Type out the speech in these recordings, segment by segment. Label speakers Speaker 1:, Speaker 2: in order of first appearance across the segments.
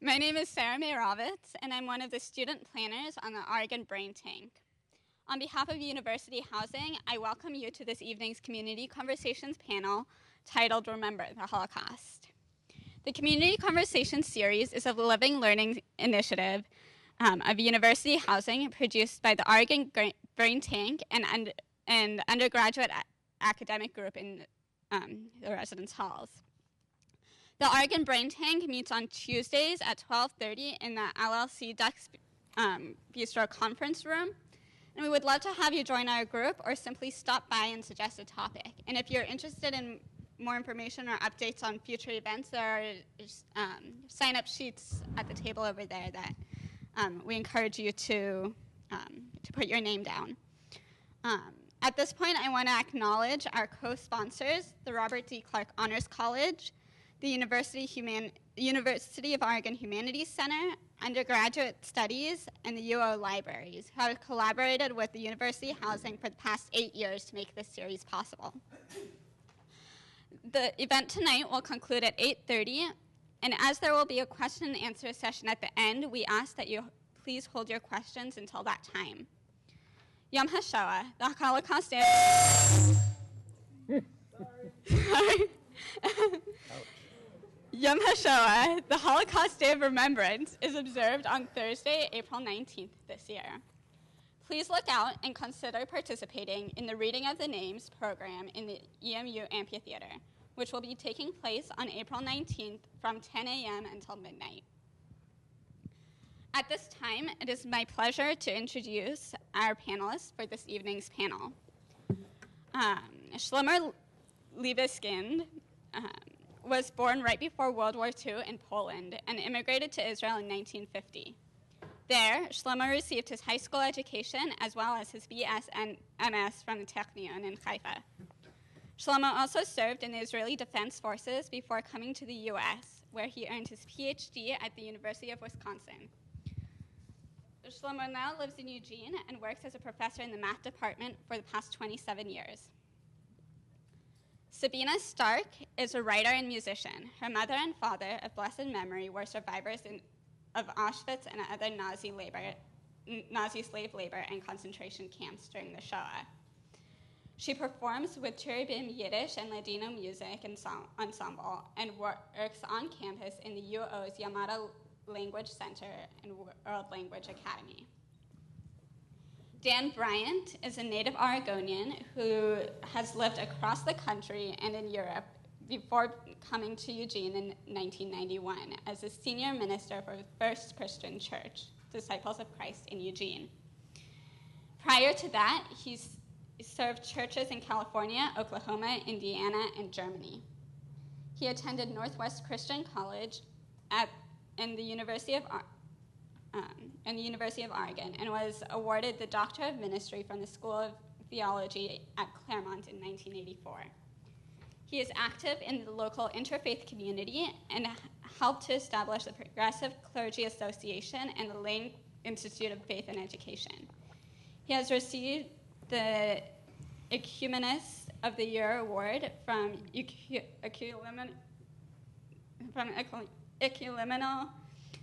Speaker 1: My name is Sarah May Rovitz, and I'm one of the student planners on the Oregon Brain Tank. On behalf of University Housing, I welcome you to this evening's Community Conversations panel titled Remember the Holocaust. The Community Conversations series is a living learning initiative of University Housing produced by the Oregon Brain Tank and undergraduate academic group in the residence halls. The Oregon Brain Tank meets on Tuesdays at 12:30 in the LLC Ducks Bistro conference room. And we would love to have you join our group or simply stop by and suggest a topic. And if you're interested in more information or updates on future events, there are sign-up sheets at the table over there that we encourage you to put your name down. At this point, I want to acknowledge our co-sponsors, the Robert D. Clark Honors College, the University of Oregon Humanities Center, Undergraduate Studies, and the UO Libraries, who have collaborated with the University Housing for the past 8 years to make this series possible. The event tonight will conclude at 8:30, and as there will be a question and answer session at the end, we ask that you please hold your questions until that time. Yom HaShoah, the Holocaust Day. Sorry. Yom HaShoah, the Holocaust Day of Remembrance, is observed on Thursday, April 19th this year. Please look out and consider participating in the Reading of the Names program in the EMU Amphitheater, which will be taking place on April 19th from 10 a.m. until midnight. At this time, it is my pleasure to introduce our panelists for this evening's panel. Shlomo Liebeskind was born right before World War II in Poland and immigrated to Israel in 1950. There, Shlomo received his high school education as well as his BS and MS from the Technion in Haifa. Shlomo also served in the Israeli Defense Forces before coming to the U.S., where he earned his PhD at the University of Wisconsin. Shlomo now lives in Eugene and works as a professor in the math department for the past 27 years. Sabina Stark is a writer and musician. Her mother and father of blessed memory were survivors of Auschwitz and other Nazi slave labor and concentration camps during the Shoah. She performs with Cherubim Yiddish and Ladino music ensemble and works on campus in the UO's Yamada Language Center and World Language Academy. Dan Bryant is a native Oregonian who has lived across the country and in Europe before coming to Eugene in 1991 as a senior minister for the First Christian Church, Disciples of Christ in Eugene. Prior to that, he's served churches in California, Oklahoma, Indiana, and Germany. He attended Northwest Christian College and the University of Oregon and was awarded the Doctor of Ministry from the School of Theology at Claremont in 1984. He is active in the local interfaith community and helped to establish the Progressive Clergy Association and the Lane Institute of Faith and Education. He has received the Ecumenist of the Year Award from Ecumenical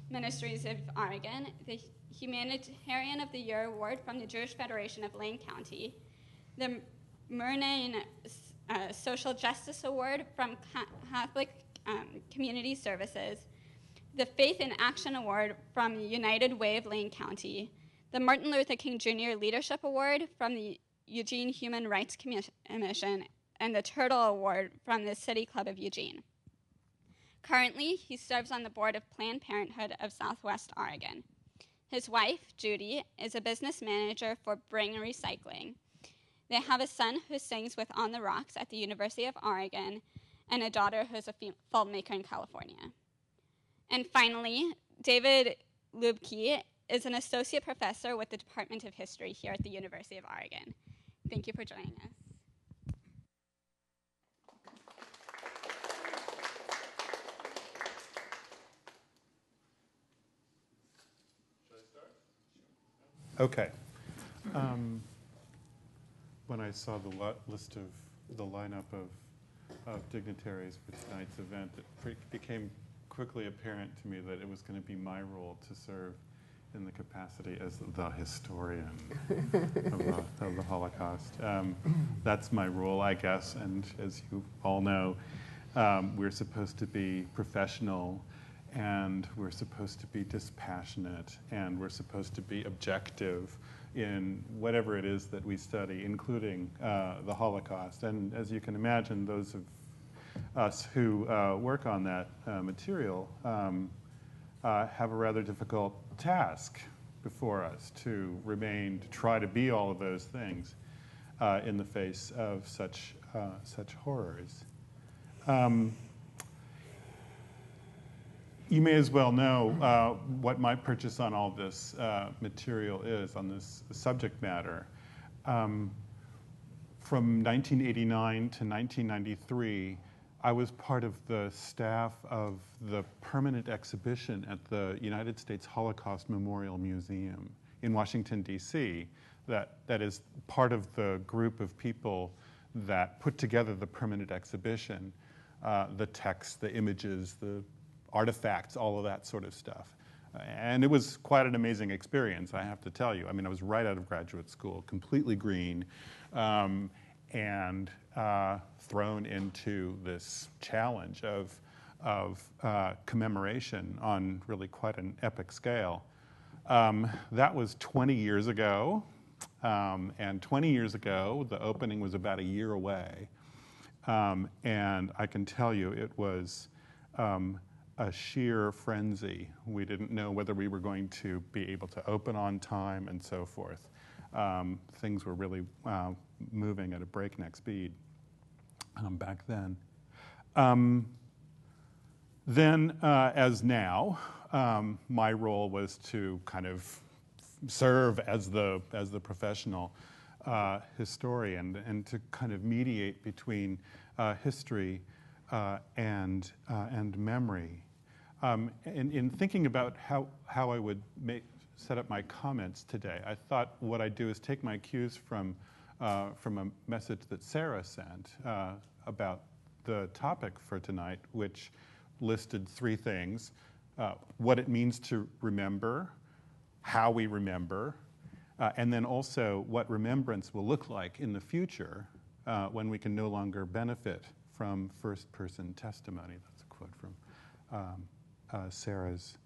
Speaker 1: Ministries of Oregon, the Humanitarian of the Year Award from the Jewish Federation of Lane County, the Murnane Social Justice Award from Catholic Community Services, the Faith in Action Award from the United Way of Lane County, the Martin Luther King Jr. Leadership Award from the Eugene Human Rights Commission, and the Turtle Award from the City Club of Eugene. Currently, he serves on the board of Planned Parenthood of Southwest Oregon. His wife, Judy, is a business manager for Bring Recycling. They have a son who sings with On the Rocks at the University of Oregon and a daughter who's a filmmaker in California. And finally, David Lubke is an associate professor with the Department of History here at the University of Oregon. Thank you for joining us.
Speaker 2: Okay. When I saw the list of the lineup of dignitaries for tonight's event, it became quickly apparent to me that it was going to be my role to serve in the capacity as the historian of the Holocaust. That's my role, I guess, and as you all know, we're supposed to be professional, and we're supposed to be dispassionate, and we're supposed to be objective in whatever it is that we study, including the Holocaust. And as you can imagine, those of us who work on that material have a rather difficult task before us to try to be all of those things in the face of such horrors. You may as well know what my purchase on all this material is, on this subject matter. From 1989 to 1993, I was part of the staff of the permanent exhibition at the United States Holocaust Memorial Museum in Washington, D.C. That is part of the group of people that put together the permanent exhibition, the text, the images, the artifacts, all of that sort of stuff. And it was quite an amazing experience, I have to tell you. I mean, I was right out of graduate school, completely green, and thrown into this challenge of commemoration on really quite an epic scale. That was 20 years ago, and 20 years ago, the opening was about a year away. And I can tell you it was a sheer frenzy. We didn't know whether we were going to be able to open on time and so forth. Things were really moving at a breakneck speed back then. Then, as now, my role was to kind of serve as the professional historian and to kind of mediate between history and memory. In thinking about how I would set up my comments today, I thought what I'd do is take my cues from a message that Sarah sent about the topic for tonight, which listed three things: what it means to remember, how we remember, and then also what remembrance will look like in the future when we can no longer benefit from first-person testimony. That's a quote from Sarah's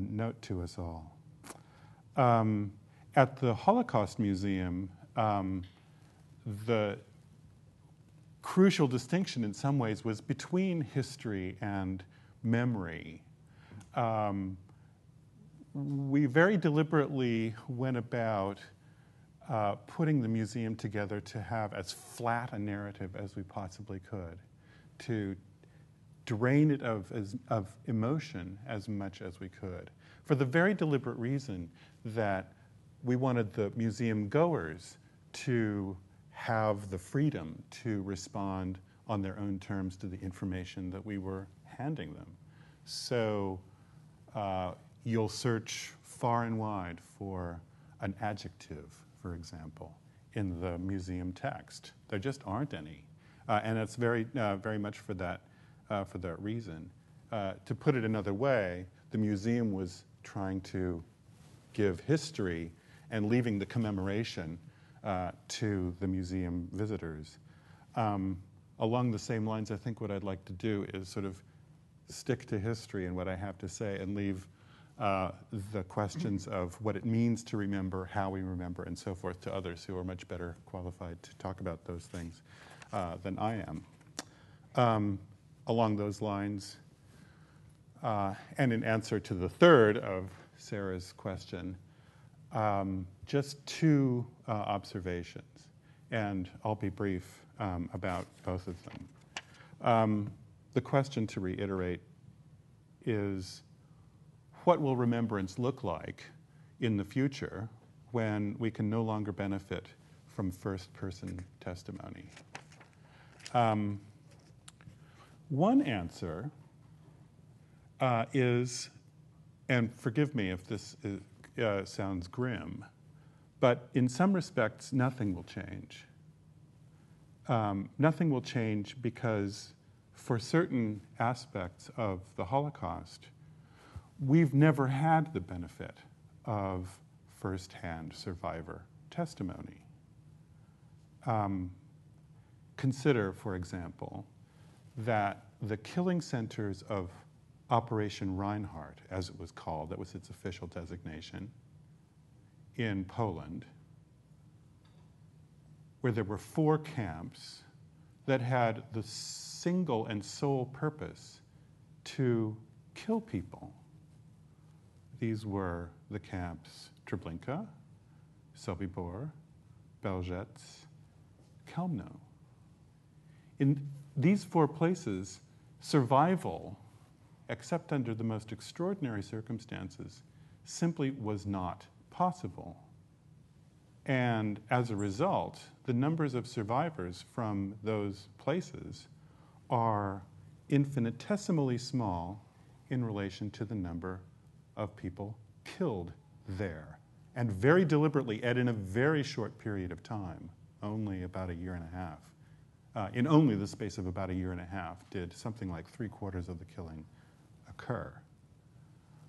Speaker 2: note to us all. At the Holocaust Museum, the crucial distinction in some ways was between history and memory. We very deliberately went about putting the museum together to have as flat a narrative as we possibly could, to drain it of emotion as much as we could, for the very deliberate reason that we wanted the museum goers to have the freedom to respond on their own terms to the information that we were handing them. So you'll search far and wide for an adjective, for example, in the museum text. There just aren't any. And it's very much for that reason. To put it another way, the museum was trying to give history and leaving the commemoration to the museum visitors. Along the same lines, I think what I'd like to do is sort of stick to history and what I have to say and leave the questions of what it means to remember, how we remember, and so forth to others who are much better qualified to talk about those things than I am. Along those lines, and in answer to the third of Sarah's question, just two observations, and I'll be brief about both of them. The question, to reiterate, is what will remembrance look like in the future when we can no longer benefit from first-person testimony? One answer is, and forgive me if this sounds grim, but in some respects, nothing will change. Nothing will change because for certain aspects of the Holocaust, we've never had the benefit of firsthand survivor testimony. Consider, for example, that the killing centers of Operation Reinhardt, as it was called, that was its official designation, in Poland, where there were 4 camps that had the single and sole purpose to kill people. These were the camps Treblinka, Sobibor, Belzec, Chełmno. In these 4 places, survival, except under the most extraordinary circumstances, simply was not possible. And as a result, the numbers of survivors from those places are infinitesimally small in relation to the number of people killed there. And very deliberately, and in a very short period of time, only about a year and a half, in only the space of about a year and a half, did something like 3/4 of the killing occur.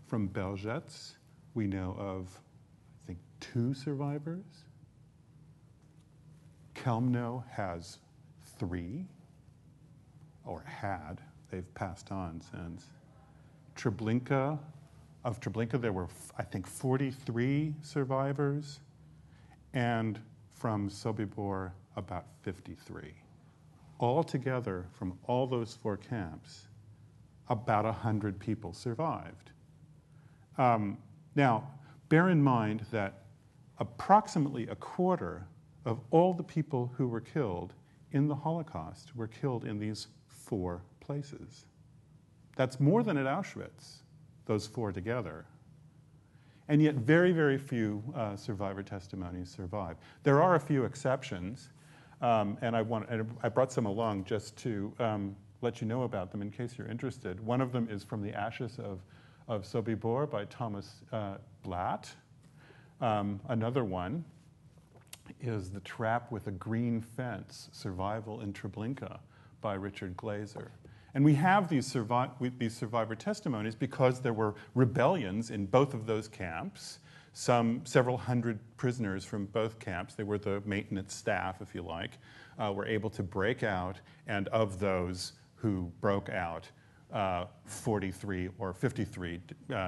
Speaker 2: From Belzec, we know of, I think, 2 survivors. Chełmno has 3, or had. They've passed on since. Treblinka, of Treblinka, there were, I think, 43 survivors, and from Sobibor, about 53. Altogether, from all those 4 camps, about 100 people survived. Now, bear in mind that approximately a quarter of all the people who were killed in the Holocaust were killed in these 4 places. That's more than at Auschwitz, those 4 together. And yet very, very few survivor testimonies survive. There are a few exceptions, and I brought some along just to let you know about them in case you're interested. One of them is From the Ashes of Sobibor by Thomas Blatt. Another one is The Trap with a Green Fence, Survival in Treblinka by Richard Glaser. And we have these survivor testimonies because there were rebellions in both of those camps. Several hundred prisoners from both camps, they were the maintenance staff, if you like, were able to break out, and of those who broke out, 43 or 53,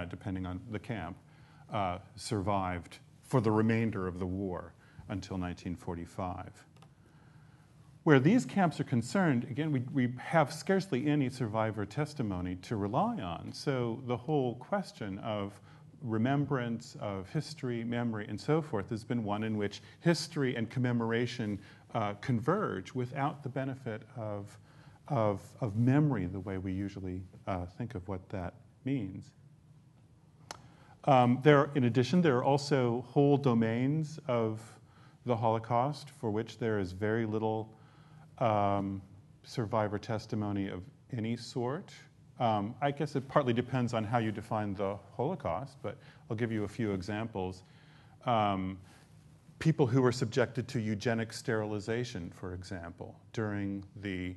Speaker 2: depending on the camp, survived for the remainder of the war until 1945. Where these camps are concerned, again, we have scarcely any survivor testimony to rely on. So the whole question of remembrance, of history, memory, and so forth has been one in which history and commemoration converge without the benefit of memory the way we usually think of what that means. In addition, there are also whole domains of the Holocaust for which there is very little survivor testimony of any sort. I guess it partly depends on how you define the Holocaust, but I'll give you a few examples. People who were subjected to eugenic sterilization, for example, during the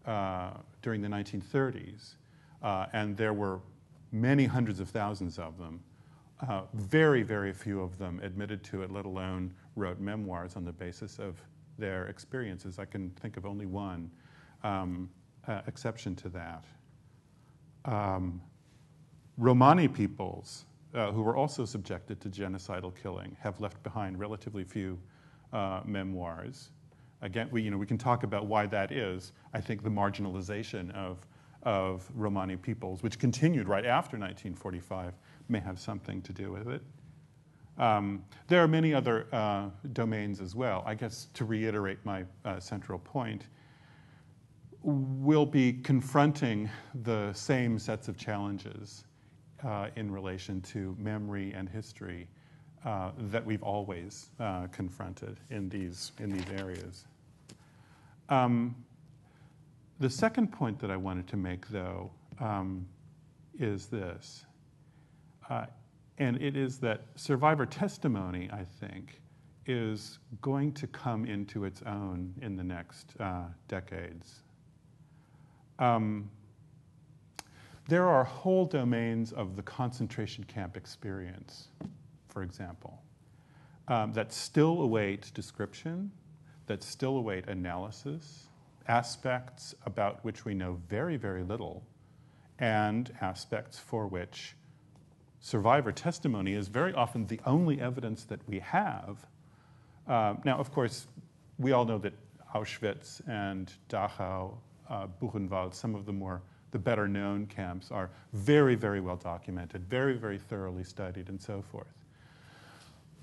Speaker 2: 1930s, and there were many hundreds of thousands of them. Very, very few of them admitted to it, let alone wrote memoirs on the basis of their experiences. I can think of only one exception to that. Romani peoples who were also subjected to genocidal killing have left behind relatively few memoirs. Again, we can talk about why that is. I think the marginalization of Romani peoples, which continued right after 1945, may have something to do with it. There are many other domains as well. I guess to reiterate my central point, we'll be confronting the same sets of challenges in relation to memory and history that we've always confronted in these areas. The second point that I wanted to make, though, is this. And it is that survivor testimony, I think, is going to come into its own in the next decades. There are whole domains of the concentration camp experience, for example, that still await description, that still await analysis, aspects about which we know very, very little, and aspects for which survivor testimony is very often the only evidence that we have. Now, of course, we all know that Auschwitz and Dachau, Buchenwald, some of the better known camps are very, very well documented, very, very thoroughly studied, and so forth.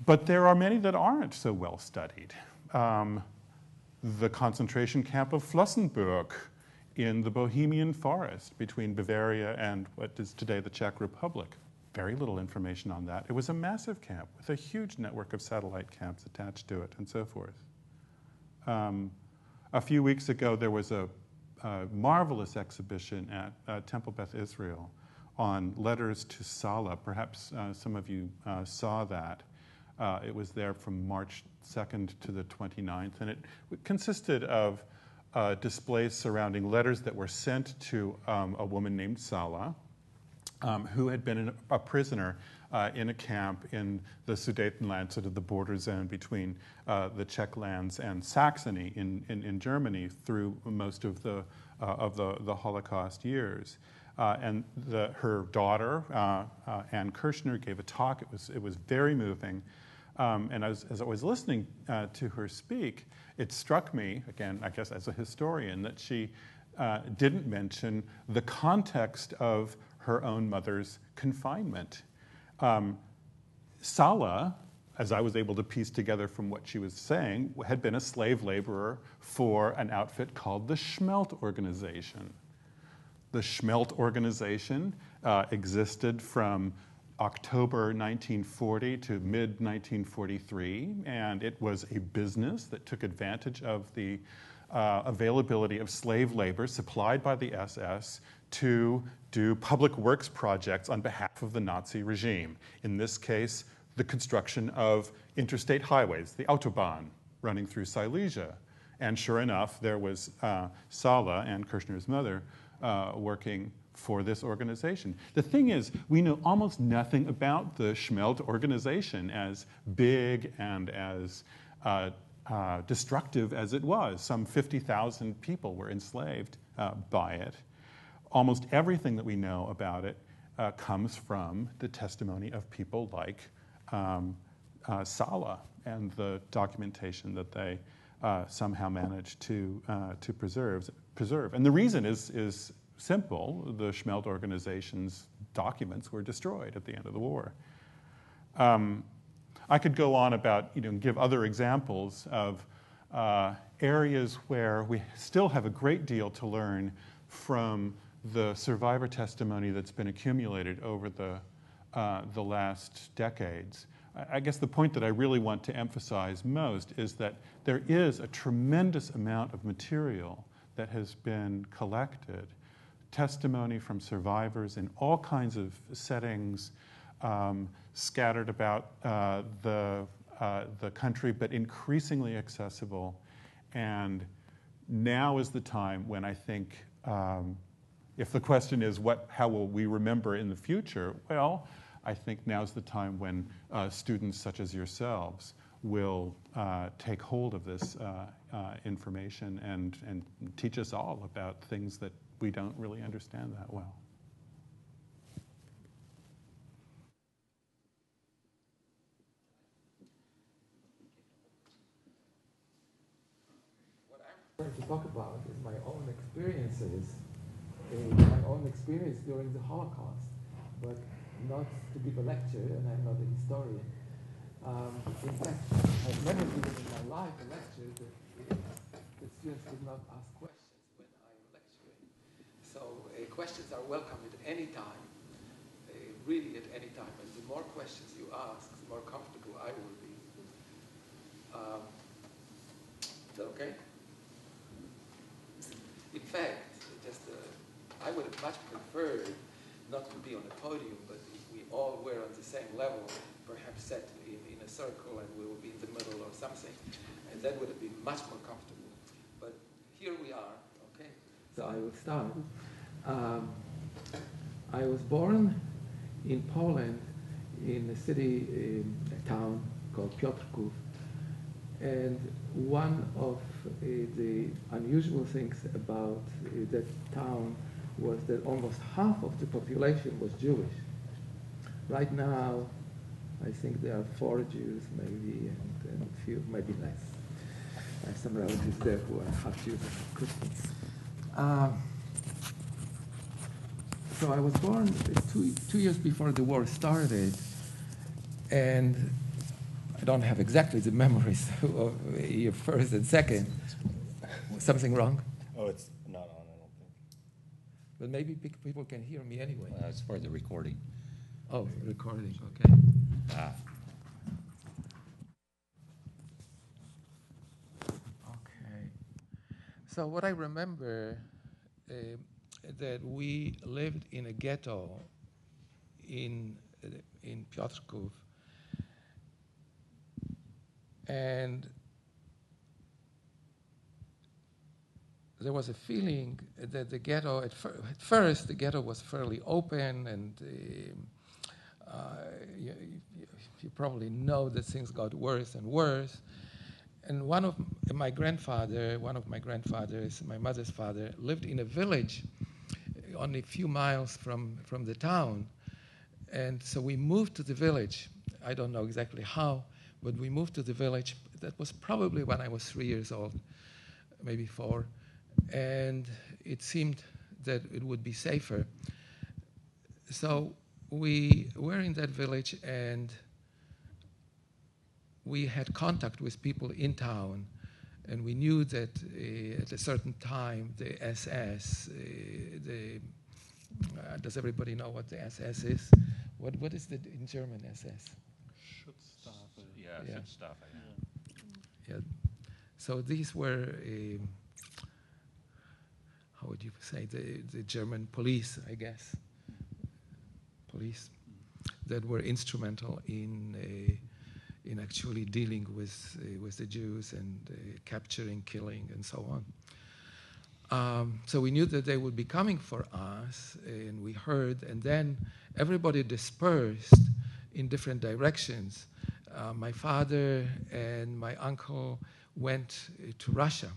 Speaker 2: But there are many that aren't so well studied. The concentration camp of Flossenbürg in the Bohemian forest between Bavaria and what is today the Czech Republic. Very little information on that. It was a massive camp with a huge network of satellite camps attached to it, and so forth. A few weeks ago, there was a marvelous exhibition at Temple Beth Israel on letters to Salah. Perhaps some of you saw that. It was there from March 2nd to the 29th, and it consisted of displays surrounding letters that were sent to a woman named Salah, who had been a prisoner in a camp in the Sudetenland, sort of the border zone between the Czech lands and Saxony in Germany through most of the Holocaust years. And her daughter, Anne Kirshner, gave a talk. It was very moving. And as I was listening to her speak, it struck me, again, I guess as a historian, that she didn't mention the context of her own mother's confinement. Salah, as I was able to piece together from what she was saying, had been a slave laborer for an outfit called the Schmelt Organization. The Schmelt Organization existed from October 1940 to mid-1943, and it was a business that took advantage of the availability of slave labor supplied by the SS to do public works projects on behalf of the Nazi regime. In this case, the construction of interstate highways, the Autobahn, running through Silesia. And sure enough, there was Salah, Anne Kirshner's mother, working for this organization. The thing is, we know almost nothing about the Schmelt organization, as big and as destructive as it was. Some 50,000 people were enslaved by it. Almost everything that we know about it comes from the testimony of people like Salah and the documentation that they somehow managed to preserve. And the reason is simple. The Schmelt organization's documents were destroyed at the end of the war. I could go on about, give other examples of areas where we still have a great deal to learn from the survivor testimony that's been accumulated over the last decades. I guess the point that I really want to emphasize most is that there is a tremendous amount of material that has been collected, testimony from survivors in all kinds of settings, scattered about the country, but increasingly accessible. And now is the time when I think, if the question is how will we remember in the future, well, I think now's the time when students such as yourselves will take hold of this information and teach us all about things that we don't really understand that well.
Speaker 3: What I'm going to talk about is my own experiences, during the Holocaust, but not to give a lecture, and I'm not a historian. In fact, I've never given in my life a lecture that students did not ask questions when I'm lecturing. So questions are welcome at any time, really at any time. And the more questions you ask, the more comfortable I will be. Is that okay? In fact, I would have much preferred not to be on a podium, but if we all were on the same level, perhaps set in a circle and we will be in the middle or something, and that would have been much more comfortable. But here we are, okay? So I will start. I was born in Poland, in a city, a town called Piotrków. And one of the unusual things about that town was that almost half of the population was Jewish. Right now, I think there are 4 Jews maybe, and a few, maybe less. I have some relatives there who are half Jews and half Christians. So I was born 2 years before the war started, and I don't have exactly the memories of year first and second. Something wrong?
Speaker 4: Oh, it's not on, I don't think.
Speaker 3: But maybe people can hear me anyway.
Speaker 4: It's for the recording.
Speaker 3: Oh, recording, okay. Okay. So what I remember, that we lived in a ghetto in Piotrków, and there was a feeling that the ghetto, at first, the ghetto was fairly open, and you probably know that things got worse and worse. And one of my grandfathers, my mother's father, lived in a village only a few miles from the town. And so we moved to the village. I don't know exactly how, but we moved to the village. That was probably when I was 3 years old, maybe 4. And it seemed that it would be safer. So we were in that village, and we had contact with people in town, and we knew that at a certain time the SS, does everybody know what the SS is? What is the in German SS?
Speaker 4: Schutzstaffel. Yeah,
Speaker 3: Yeah.
Speaker 4: Schutzstaffel.
Speaker 3: Yeah. So these were, how would you say, the German police, I guess, police that were instrumental in actually dealing with the Jews and capturing, killing, and so on. So we knew that they would be coming for us, and we heard, and then everybody dispersed in different directions. My father and my uncle went to Russia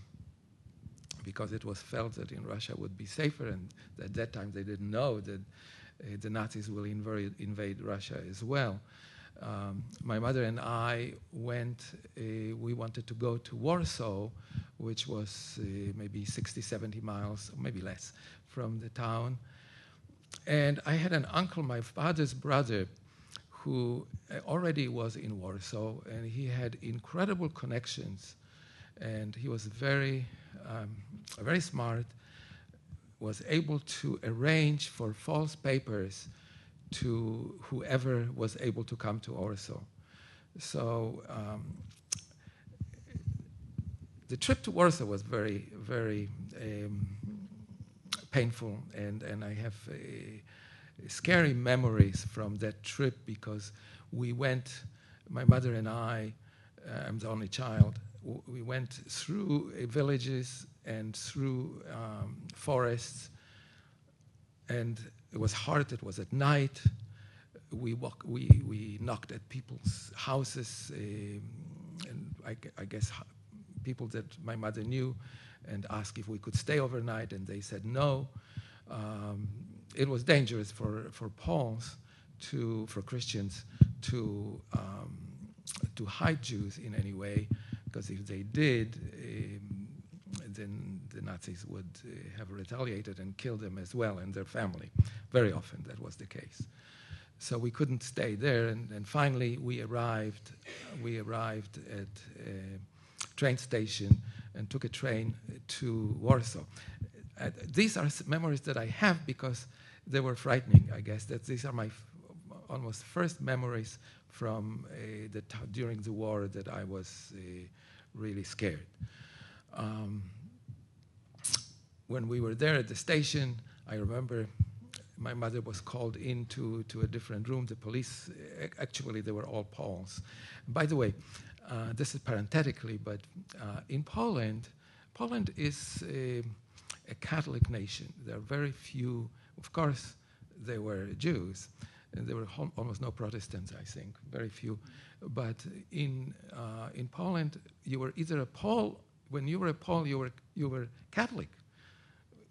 Speaker 3: because it was felt that in Russia would be safer, and at that time they didn't know that the Nazis will invade Russia as well. My mother and I went, we wanted to go to Warsaw, which was maybe 60, 70 miles, or maybe less, from the town. And I had an uncle, my father's brother, who already was in Warsaw, and he had incredible connections. And he was very smart, was able to arrange for false papers to whoever was able to come to Warsaw. So the trip to Warsaw was very, very painful, and I have scary memories from that trip because we went, my mother and I, I'm the only child, we went through villages and through forests, and it was hard. It was at night. We knocked at people's houses, and I guess people that my mother knew, and asked if we could stay overnight, and they said no. It was dangerous for Poles, for Christians to hide Jews in any way, because if they did, then the Nazis would have retaliated and killed them as well and their family. Very often that was the case. So we couldn't stay there, and finally we arrived at a train station and took a train to Warsaw. These are memories that I have because they were frightening, I guess. That these are my almost first memories from during the war that I was really scared. When we were there at the station, I remember my mother was called into a different room. The police, actually, they were all Poles. By the way, this is parenthetically, but in Poland is a Catholic nation. There are very few, of course, they were Jews, and there were almost no Protestants, I think, very few. But in Poland, you were either a Pole. When you were a Pole, you were Catholic.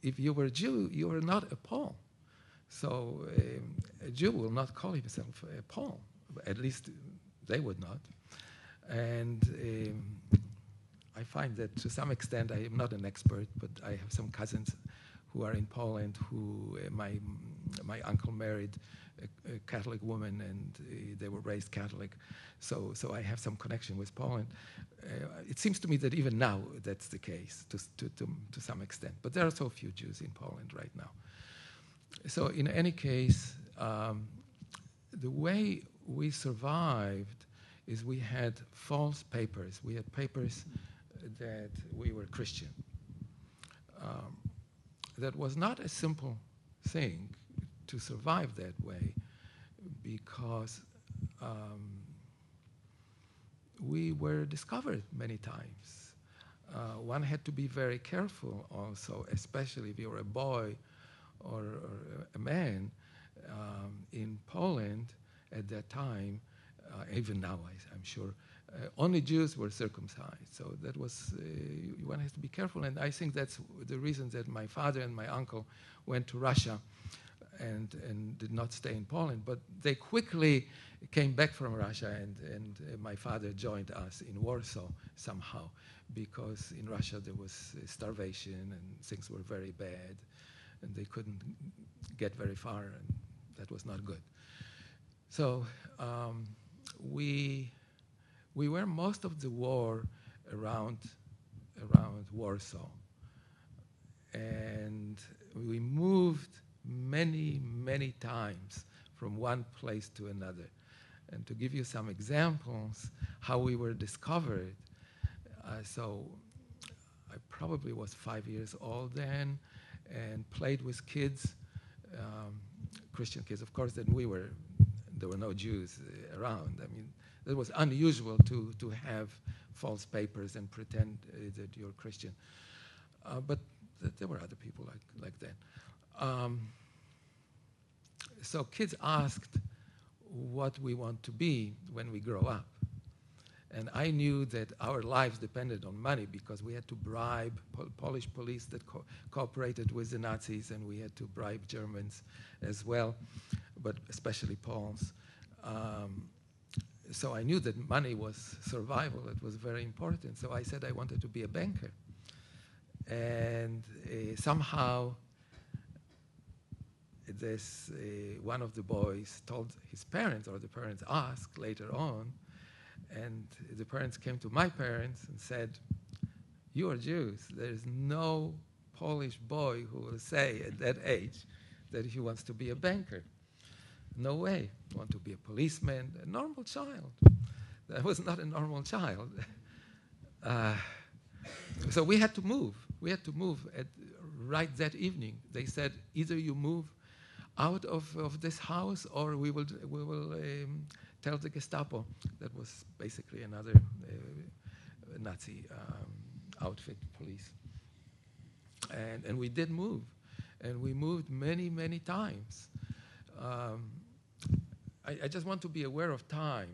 Speaker 3: If you were a Jew, you were not a Pole. So a Jew will not call himself a Pole. At least they would not. And I find that to some extent, I am not an expert, but I have some cousins who are in Poland who my uncle married a Catholic woman, and they were raised Catholic. So I have some connection with Poland. It seems to me that even now that's the case to some extent. But there are so few Jews in Poland right now. So in any case, the way we survived is we had false papers. We had papers that we were Christian. That was not a simple thing to survive that way, because we were discovered many times. One had to be very careful also, especially if you were a boy or a man in Poland at that time, even now I'm sure, only Jews were circumcised. So that was, one has to be careful. And I think that's the reason that my father and my uncle went to Russia and did not stay in Poland. But they quickly came back from Russia, and my father joined us in Warsaw somehow, because in Russia there was starvation and things were very bad, and they couldn't get very far, and that was not good. So we were most of the war around Warsaw, and we moved many times from one place to another. And to give you some examples how we were discovered, so I probably was 5 years old then, and played with kids, Christian kids, of course. Then there were no Jews around. I mean, it was unusual to have false papers and pretend that you're Christian. But there were other people like that. So kids asked what we want to be when we grow up. And I knew that our lives depended on money, because we had to bribe Polish police that cooperated with the Nazis, and we had to bribe Germans as well, but especially Poles. So I knew that money was survival. It was very important. So I said I wanted to be a banker. And somehow one of the boys told his parents, or the parents asked later on, and the parents came to my parents and said, "You are Jews. There is no Polish boy who will say at that age that he wants to be a banker. No way. Want to be a policeman, a normal child." That was not a normal child. So we had to move. We had to move right that evening. They said, either you move out of this house, or we will tell the Gestapo. That was basically another Nazi outfit, police. And we did move. And we moved many times. I just want to be aware of time.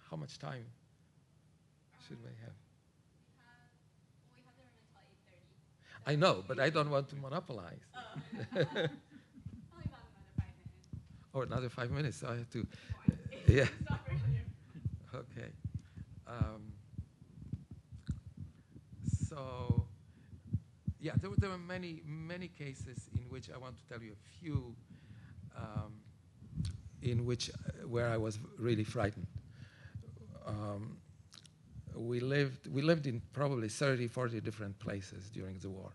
Speaker 3: How much time should we have?
Speaker 1: We have the room until 8:30.
Speaker 3: I know, but I don't want to monopolize.
Speaker 1: Probably about another 5 minutes.
Speaker 3: Or another 5 minutes, so I have to. Yeah.
Speaker 1: Stop earlier.
Speaker 3: Okay. So, yeah, there were many cases in which I want to tell you a few, where I was really frightened. We lived in probably 30, 40 different places during the war.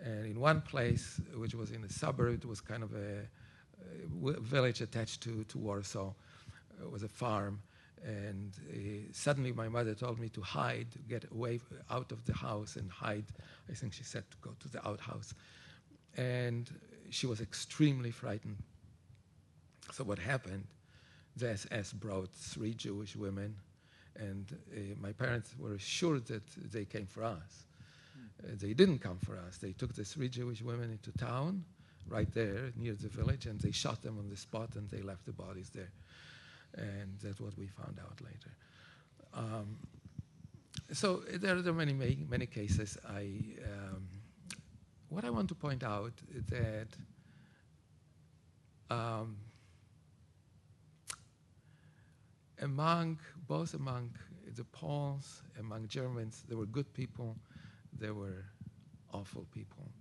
Speaker 3: And in one place, which was in a suburb, it was kind of a village attached to Warsaw. It was a farm. And suddenly my mother told me to hide, get away out of the house and hide. I think she said to go to the outhouse. And she was extremely frightened. So what happened, the SS brought 3 Jewish women, and my parents were sure that they came for us. they didn't come for us. They took the 3 Jewish women into town, right there near the village, and they shot them on the spot, and they left the bodies there. And that's what we found out later. So there are many cases. What I want to point out is that both among the Poles, among Germans, there were good people, there were awful people.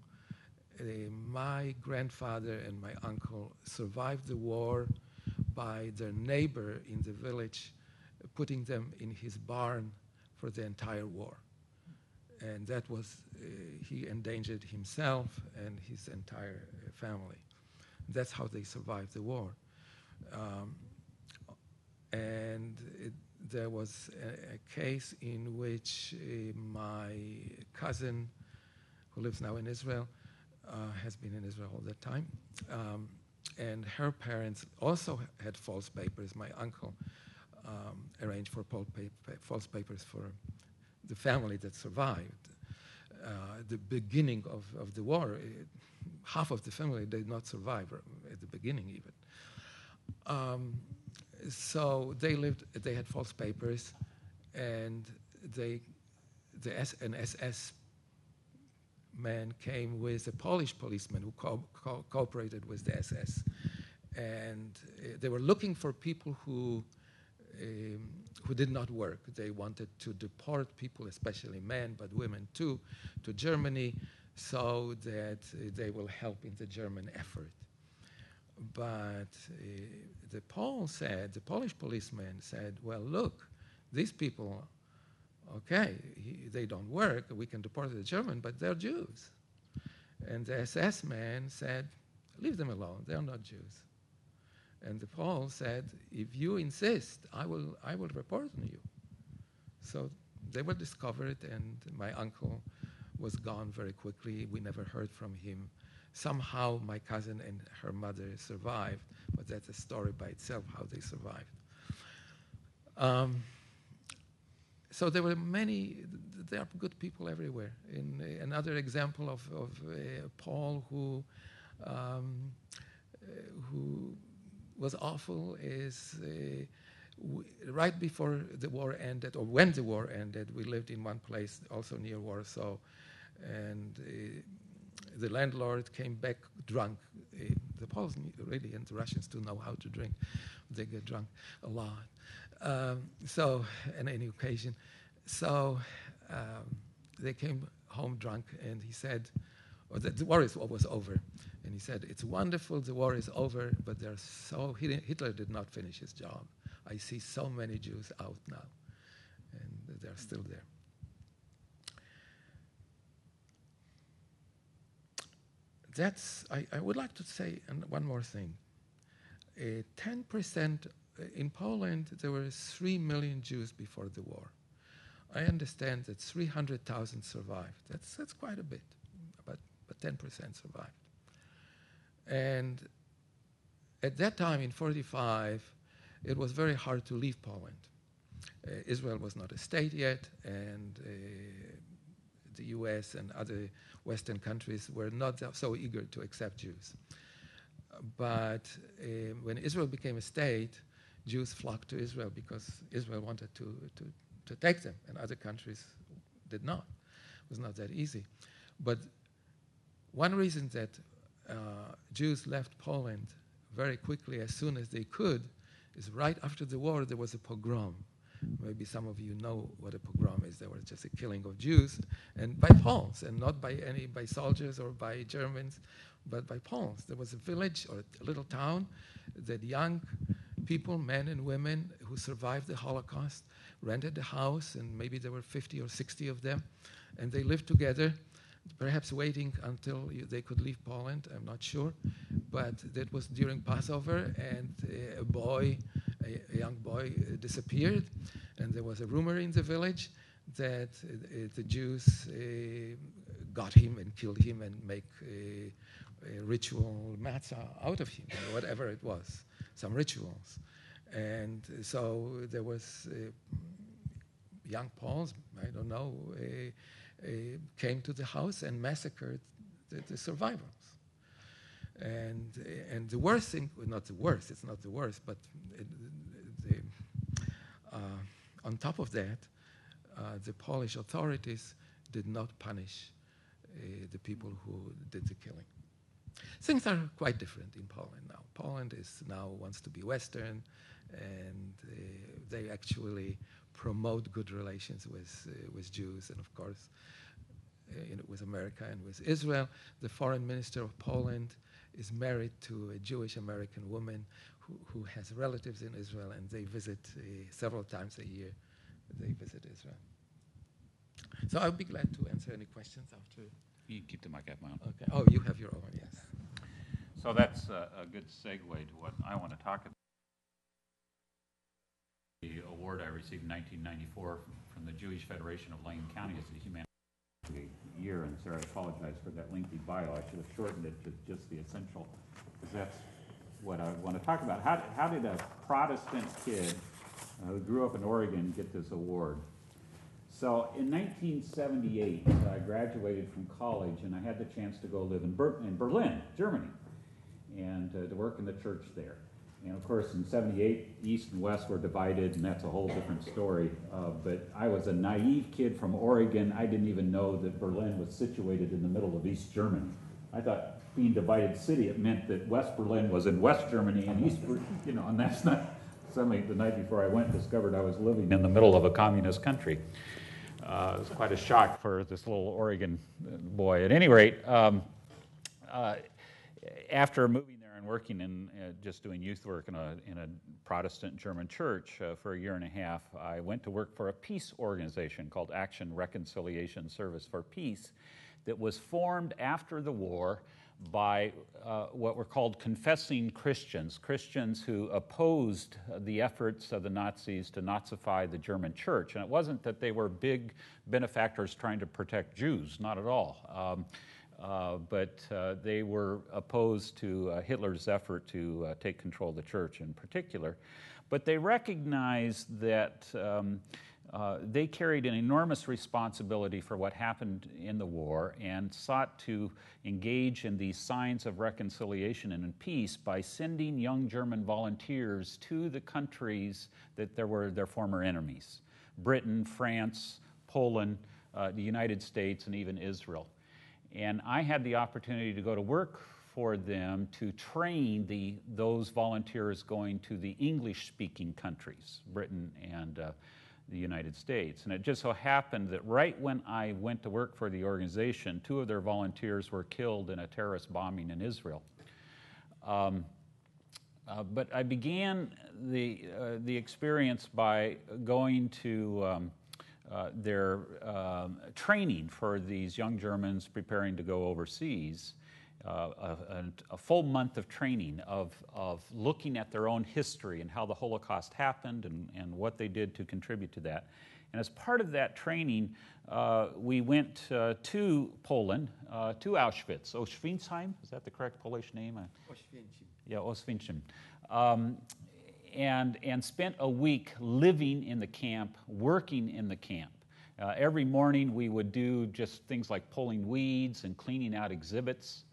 Speaker 3: My grandfather and my uncle survived the war by their neighbor in the village putting them in his barn for the entire war. And that was, he endangered himself and his entire family. That's how they survived the war. There was a case in which my cousin, who lives now in Israel, has been in Israel all the time, and her parents also had false papers. My uncle arranged for false papers for the family that survived. The beginning of the war, half of the family did not survive at the beginning even. So they had false papers, and an SS man came with a Polish policeman who cooperated with the SS. And they were looking for people who did not work. They wanted to deport people, especially men, but women too, to Germany so that they will help in the German effort. But the Polish policeman said, well, look, these people, okay, they don't work, we can deport the German, but they're Jews. And the SS man said, leave them alone, they're not Jews. And the Pole said, if you insist, I will report on you. So they were discovered, and my uncle was gone very quickly. We never heard from him. Somehow my cousin and her mother survived, but that's a story by itself, how they survived. So there were there are good people everywhere. Another example of Paul who was awful is right before the war ended, or when the war ended, we lived in one place also near Warsaw, and the landlord came back drunk. The Poles really, and the Russians too, know how to drink. They get drunk a lot. So, on any occasion. So they came home drunk, and he said, the war was over. And he said, it's wonderful, the war is over, but Hitler did not finish his job. I see so many Jews out now, and they're still there. I would like to say one more thing. 10% in Poland, there were 3 million Jews before the war. I understand that 300,000 survived. That's quite a bit, but 10% survived. And at that time, in 1945, it was very hard to leave Poland. Israel was not a state yet, and the US and other Western countries were not so eager to accept Jews. But when Israel became a state, Jews flocked to Israel because Israel wanted to take them, and other countries did not. It was not that easy. But one reason that Jews left Poland very quickly, as soon as they could, is right after the war there was a pogrom. Maybe some of you know what a pogrom is. There was just a killing of Jews, and by Poles, and not by soldiers or by Germans, but by Poles. There was a village or a little town that young people, men and women who survived the Holocaust, rented a house, and maybe there were 50 or 60 of them, and they lived together, perhaps waiting until they could leave Poland, I'm not sure. But that was during Passover, and a young boy disappeared, and there was a rumor in the village that the Jews got him and killed him and make a ritual matzah out of him, or whatever it was, some rituals. And so there was young Poles, I don't know, came to the house and massacred the survivors. And the worst thing, well, not the worst, it's not the worst, but on top of that, the Polish authorities did not punish the people who did the killing. Things are quite different in Poland now. Poland wants to be Western, and they actually promote good relations with Jews, and of course, with America and with Israel. The foreign minister of Poland is married to a Jewish American woman who has relatives in Israel, and they visit several times a year. They visit Israel. So I'll be glad to answer any questions after.
Speaker 5: You keep the mic up, Mount.
Speaker 3: Okay. Oh, you have your own, yes.
Speaker 5: So that's a good segue to what I want to talk about. The award I received in 1994 from the Jewish Federation of Lane County as a humanities year, and Sarah, I apologize for that lengthy bio. I should have shortened it to just the essential, because that's what I want to talk about. How did a Protestant kid who grew up in Oregon get this award? So in 1978, I graduated from college, and I had the chance to go live in Berlin, Germany, and to work in the church there. And of course, in 78, East and West were divided, and that's a whole different story. But I was a naive kid from Oregon. I didn't even know that Berlin was situated in the middle of East Germany. I thought being divided city, it meant that West Berlin was in West Germany and East, and that's not. Suddenly, the night before I went, discovered I was living in the middle of a communist country. It was quite a shock for this little Oregon boy. At any rate, after moving there and working in just doing youth work in a Protestant German church for a year and a half, I went to work for a peace organization called Action Reconciliation Service for Peace that was formed after the war by what were called confessing Christians, Christians who opposed the efforts of the Nazis to Nazify the German church. And it wasn't that they were big benefactors trying to protect Jews, not at all. But they were opposed to Hitler's effort to take control of the church in particular. But they recognized that they carried an enormous responsibility for what happened in the war and sought to engage in these signs of reconciliation and in peace by sending young German volunteers to the countries that there were their former enemies: Britain, France, Poland, the United States, and even Israel. And I had the opportunity to go to work for them to train those volunteers going to the English-speaking countries, Britain and the United States. And it just so happened that right when I went to work for the organization, 2 of their volunteers were killed in a terrorist bombing in Israel. But I began the experience by going to their training for these young Germans preparing to go overseas, a full month of training of looking at their own history and how the Holocaust happened and what they did to contribute to that. And as part of that training, we went to Poland, to Auschwitz, Oświęcim, is that the correct Polish name?
Speaker 3: Oświęcim.
Speaker 5: Yeah, Oświęcim. And spent a week living in the camp, working in the camp. Every morning we would do just things like pulling weeds and cleaning out exhibits.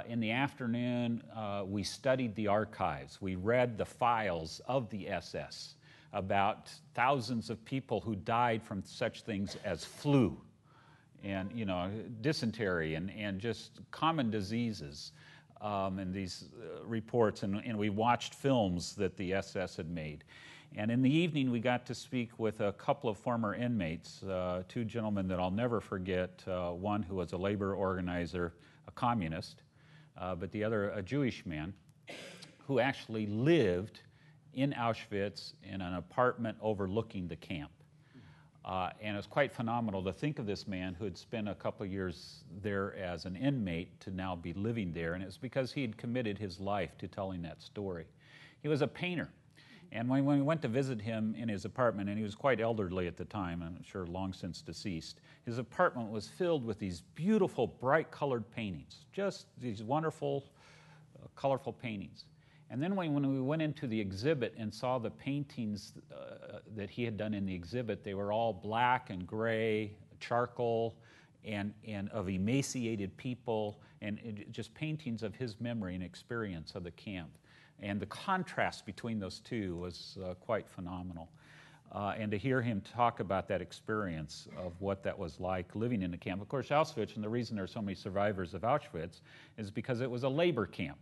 Speaker 5: In the afternoon, we studied the archives. We read the files of the SS about thousands of people who died from such things as flu and, dysentery and just common diseases. And these reports, and we watched films that the SS had made. And in the evening, we got to speak with a couple of former inmates, 2 gentlemen that I'll never forget, one who was a labor organizer, a communist, but the other a Jewish man who actually lived in Auschwitz in an apartment overlooking the camp. And it was quite phenomenal to think of this man who had spent a couple of years there as an inmate to now be living there. And it was because he had committed his life to telling that story. He was a painter. And when we went to visit him in his apartment, and he was quite elderly at the time, I'm sure long since deceased, his apartment was filled with these beautiful, bright-colored paintings, just these wonderful, colorful paintings. And then when we went into the exhibit and saw the paintings that he had done in the exhibit, they were all black and gray, charcoal, and of emaciated people, and just paintings of his memory and experience of the camp. And the contrast between those two was quite phenomenal. And to hear him talk about that experience of what that was like living in the camp. Of course, Auschwitz, and the reason there are so many survivors of Auschwitz is because it was a labor camp.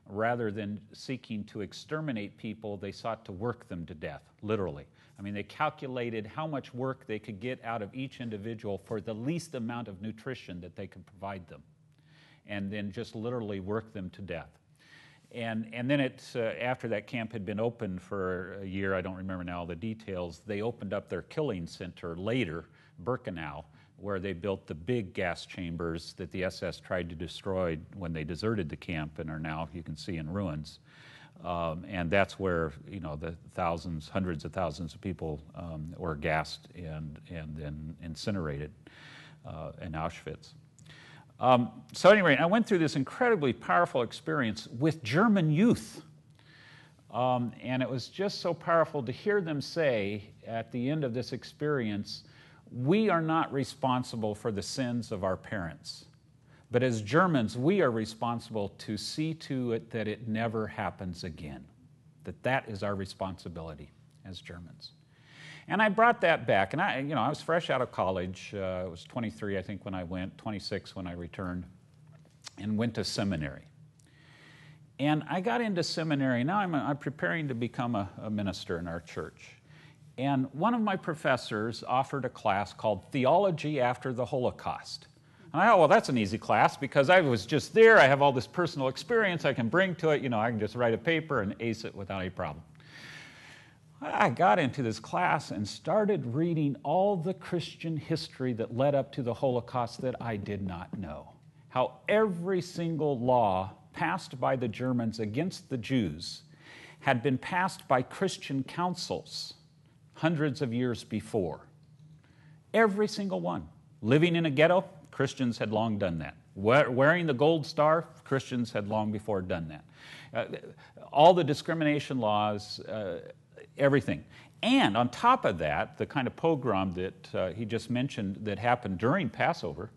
Speaker 5: Rather than seeking to exterminate people, they sought to work them to death, literally. I mean, they calculated how much work they could get out of each individual for the least amount of nutrition that they could provide them, and then just literally work them to death. And then after that camp had been open for a year, I don't remember now all the details, they opened up their killing center later, Birkenau, where they built the big gas chambers that the SS tried to destroy when they deserted the camp and are now, you can see, in ruins. And that's where, you know, the thousands, hundreds of thousands of people were gassed and then incinerated in Auschwitz. So anyway, I went through this incredibly powerful experience with German youth. And it was just so powerful to hear them say at the end of this experience, we are not responsible for the sins of our parents. But as Germans, we are responsible to see to it that it never happens again. That is our responsibility as Germans. And I brought that back. And I was fresh out of college. I was 23, I think, when I went, 26 when I returned, and went to seminary. And I got into seminary. Now I'm preparing to become a minister in our church. And one of my professors offered a class called Theology After the Holocaust. And I thought, well, that's an easy class because I was just there. I have all this personal experience I can bring to it. You know, I can just write a paper and ace it without any problem. I got into this class and started reading all the Christian history that led up to the Holocaust that I did not know. How every single law passed by the Germans against the Jews had been passed by Christian councils hundreds of years before. Every single one. Living in a ghetto, Christians had long done that. Wearing the gold star, Christians had long before done that. All the discrimination laws, everything. And on top of that, the kind of pogrom that he just mentioned that happened during Passover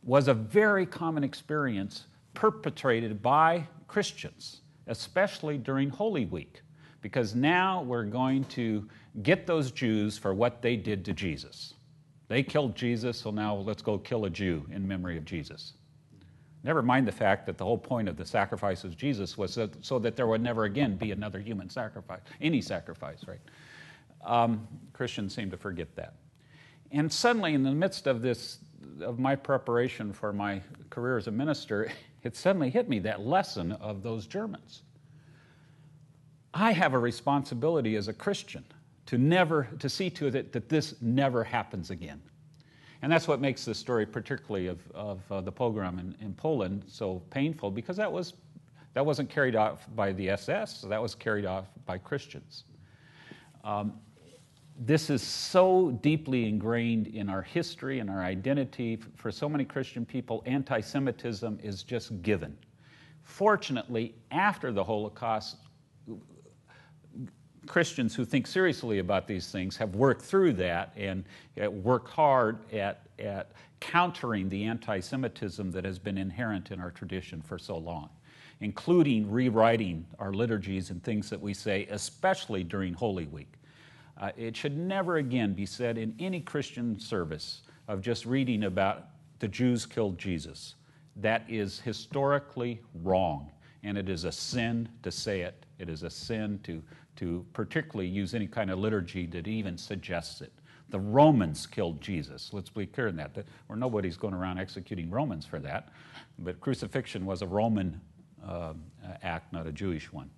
Speaker 5: was a very common experience perpetrated by Christians, especially during Holy Week, because now we're going to get those Jews for what they did to Jesus. They killed Jesus, so now let's go kill a Jew in memory of Jesus. Never mind the fact that the whole point of the sacrifice of Jesus was so that there would never again be another human sacrifice, any sacrifice, right? Christians seem to forget that. And suddenly, in the midst of my preparation for my career as a minister, it suddenly hit me, that lesson of those Germans. I have a responsibility as a Christian to see to it that this never happens again. And that's what makes the story, particularly of the pogrom in Poland, so painful, because that wasn't carried out by the SS, that was carried out by Christians. This is so deeply ingrained in our history and our identity. For so many Christian people, anti-Semitism is just given. Fortunately, after the Holocaust, Christians who think seriously about these things have worked through that and work hard at countering the anti-Semitism that has been inherent in our tradition for so long, including rewriting our liturgies and things that we say, especially during Holy Week. It should never again be said in any Christian service of just reading about the Jews killed Jesus. That is historically wrong, and it is a sin to say it. It is a sin to particularly use any kind of liturgy that even suggests it. The Romans killed Jesus. Let's be clear in that. Or nobody's going around executing Romans for that. But crucifixion was a Roman act, not a Jewish one.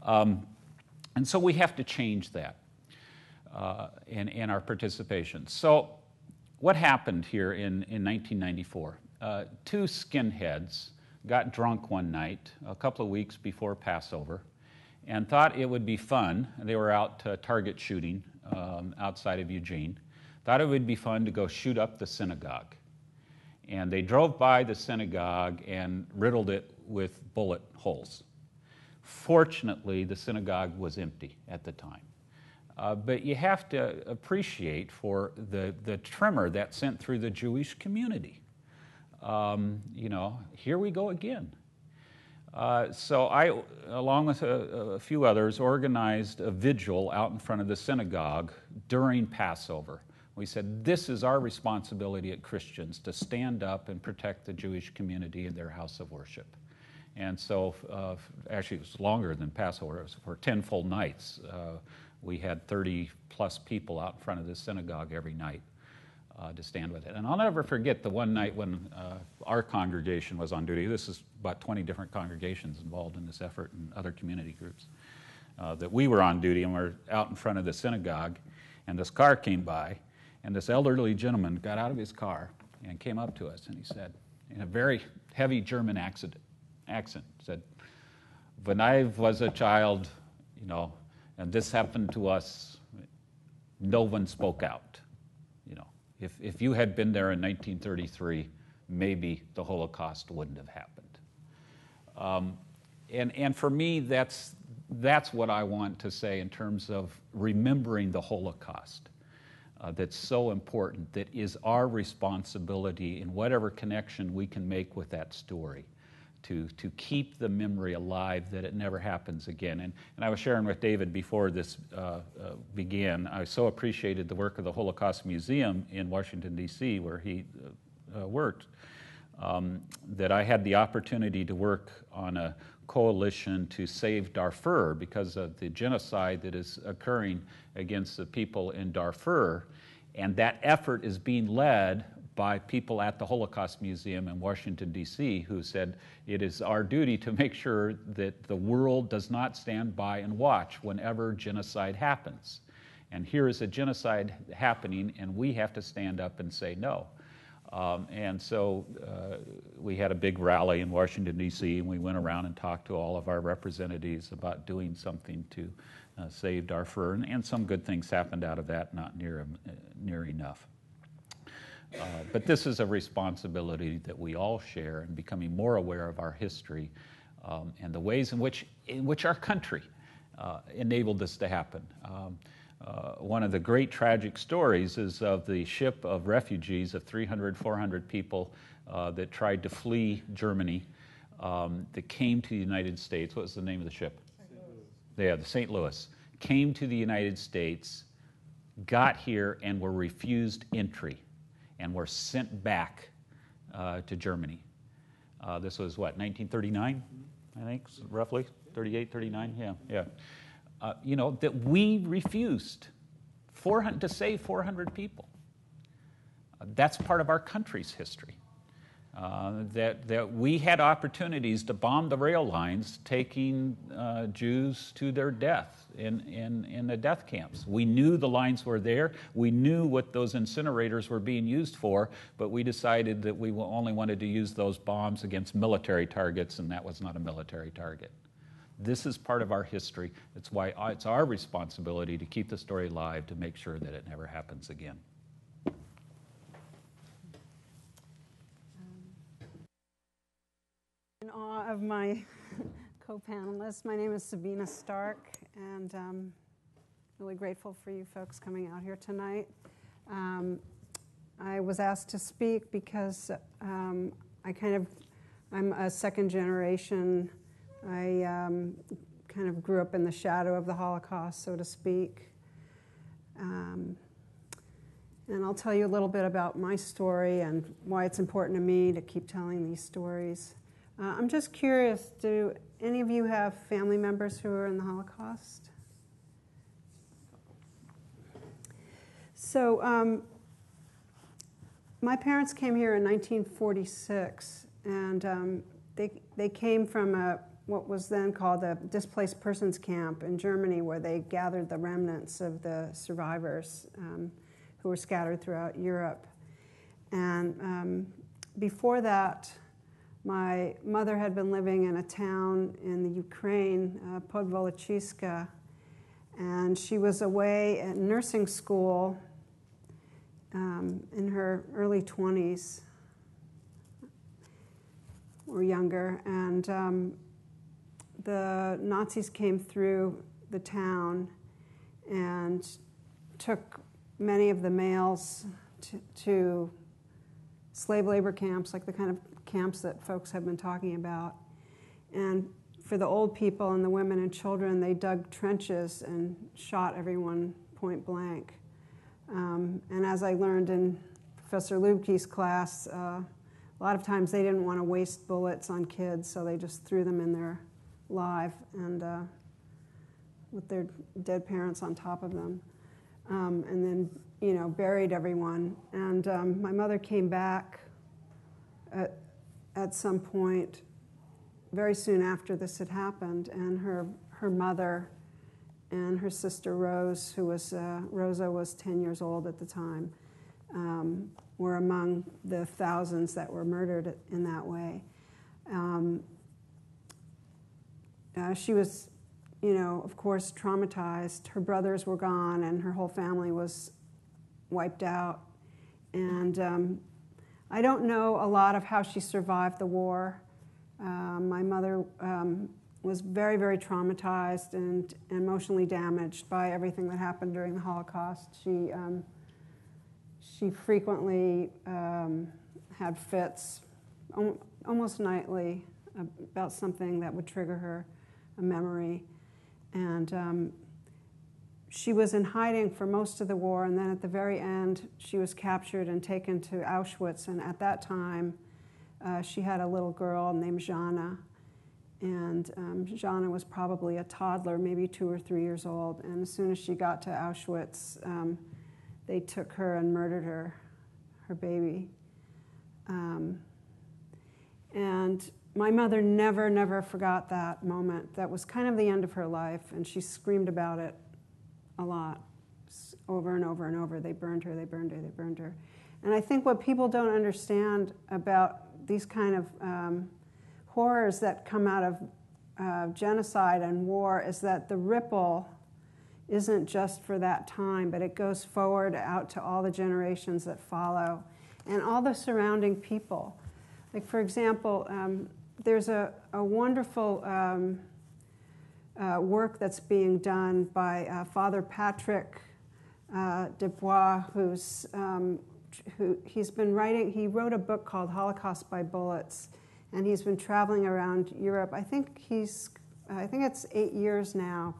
Speaker 5: And so we have to change that in our participation. So what happened here in 1994? Two skinheads got drunk one night, a couple of weeks before Passover, and thought it would be fun. They were out target shooting outside of Eugene. Thought it would be fun to go shoot up the synagogue. And they drove by the synagogue and riddled it with bullet holes. Fortunately, the synagogue was empty at the time. But you have to appreciate for the tremor that sent through the Jewish community. Here we go again. So I, along with a few others, organized a vigil out in front of the synagogue during Passover. We said, this is our responsibility as Christians to stand up and protect the Jewish community and their house of worship. And so, actually, it was longer than Passover. It was for 10 full nights. We had 30 plus people out in front of the synagogue every night to stand with it. And I'll never forget the one night when our congregation was on duty. This is about 20 different congregations involved in this effort and other community groups. That we were on duty and we're out in front of the synagogue, and this car came by, and this elderly gentleman got out of his car and came up to us, and he said, in a very heavy German accent, said, when I was a child, and this happened to us, no one spoke out. If you had been there in 1933, maybe the Holocaust wouldn't have happened. And for me, that's what I want to say in terms of remembering the Holocaust. That's so important, that is our responsibility in whatever connection we can make with that story, to keep the memory alive, that it never happens again. And I was sharing with David before this began, I so appreciated the work of the Holocaust Museum in Washington, D.C., where he worked, that I had the opportunity to work on a coalition to save Darfur because of the genocide that is occurring against the people in Darfur. And that effort is being led by people at the Holocaust Museum in Washington, D.C., who said it is our duty to make sure that the world does not stand by and watch whenever genocide happens. And here is a genocide happening, and we have to stand up and say no. And so we had a big rally in Washington, D.C., and we went around and talked to all of our representatives about doing something to save Darfur, and some good things happened out of that, not near enough. But this is a responsibility that we all share in becoming more aware of our history and the ways in which our country enabled this to happen. One of the great tragic stories is of the ship of refugees of 300, 400 people that tried to flee Germany that came to the United States. What was the name of the ship? St. Louis. Yeah, the St. Louis. Came to the United States, got here, and were refused entry, and were sent back to Germany. This was what, 1939, I think, roughly? 38, 39, yeah. That we refused to save 400 people. That's part of our country's history. That we had opportunities to bomb the rail lines, taking Jews to their death in the death camps. We knew the lines were there. We knew what those incinerators were being used for, but we decided that we only wanted to use those bombs against military targets, and that was not a military target. This is part of our history. It's why it's our responsibility to keep the story alive, to make sure that it never happens again.
Speaker 6: In awe of my co-panelists, my name is Sabina Stark, and I'm really grateful for you folks coming out here tonight. I was asked to speak because I'm a second generation. I kind of grew up in the shadow of the Holocaust, so to speak. And I'll tell you a little bit about my story and why it's important to me to keep telling these stories. I'm just curious, do any of you have family members who are in the Holocaust? So my parents came here in 1946, and they came from what was then called a displaced persons camp in Germany, where they gathered the remnants of the survivors who were scattered throughout Europe. And before that, my mother had been living in a town in the Ukraine, Podvolochiska, and she was away at nursing school in her early 20s or younger, and the Nazis came through the town, and took many of the males to slave labor camps, like the kind of camps that folks have been talking about. And for the old people and the women and children, they dug trenches and shot everyone point blank. And as I learned in Professor Lubke's class, a lot of times they didn't want to waste bullets on kids, so they just threw them in there live and with their dead parents on top of them. And then, buried everyone. And my mother came back at some point very soon after this had happened, and her mother and her sister Rose, who was, Rosa was 10 years old at the time, were among the thousands that were murdered in that way. She was, of course, traumatized. Her brothers were gone, and her whole family was wiped out. And I don't know a lot of how she survived the war. My mother was very, very traumatized and emotionally damaged by everything that happened during the Holocaust. She frequently had fits, almost nightly, about something that would trigger her a memory. And she was in hiding for most of the war, and then at the very end, she was captured and taken to Auschwitz. And at that time, she had a little girl named Jana, and Jana was probably a toddler, maybe 2 or 3 years old. And as soon as she got to Auschwitz, they took her and murdered her baby. And my mother never forgot that moment. That was kind of the end of her life, and she screamed about it a lot, over and over and over. They burned her, they burned her, they burned her. And I think what people don't understand about these kind of horrors that come out of genocide and war is that the ripple isn't just for that time, but it goes forward out to all the generations that follow and all the surrounding people. Like, for example, there's a wonderful work that's being done by Father Patrick Dubois, he's been writing. He wrote a book called Holocaust by Bullets, and he's been traveling around Europe. I think it's 8 years now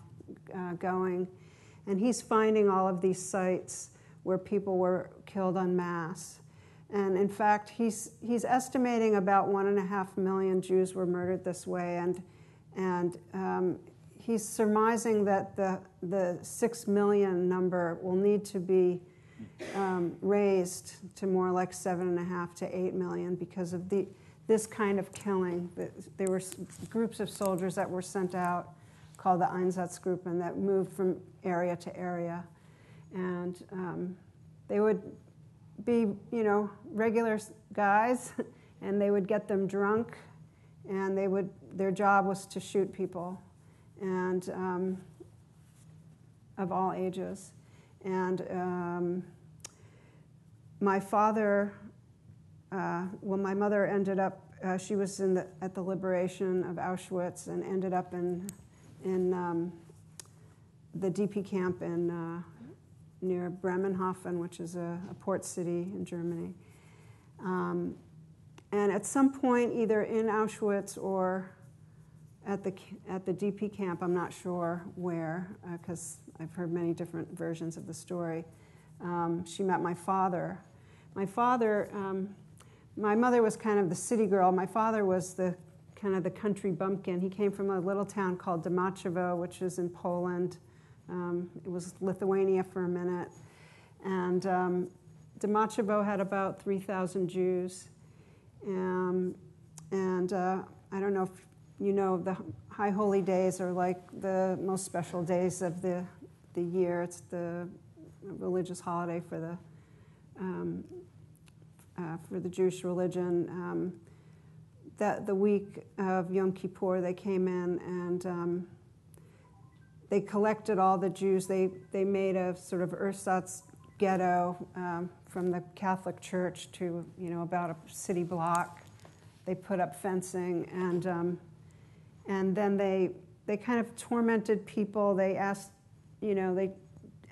Speaker 6: going, and he's finding all of these sites where people were killed en masse. And in fact, he's estimating about 1.5 million Jews were murdered this way, and he's surmising that the 6 million number will need to be raised to more like 7.5 to 8 million because of this kind of killing. There were groups of soldiers that were sent out called the Einsatzgruppen that moved from area to area, and they would be, regular guys, and they would get them drunk, and their job was to shoot people, and of all ages. And my father, my mother ended up, she was at the liberation of Auschwitz and ended up in the DP camp near Bremenhaven, which is a port city in Germany. And at some point, either in Auschwitz or at the DP camp, I'm not sure where, because I've heard many different versions of the story, she met my father. My mother was kind of the city girl. My father was the country bumpkin. He came from a little town called Domačevo, which is in Poland. It was Lithuania for a minute. And Domačevo had about 3,000 Jews. And I don't know if you know, the High Holy Days are like the most special days of the year. It's the religious holiday for the Jewish religion. The week of Yom Kippur, they came in and they collected all the Jews. They made a sort of ersatz ghetto from the Catholic Church to about a city block. They put up fencing, and then they kind of tormented people. They asked, they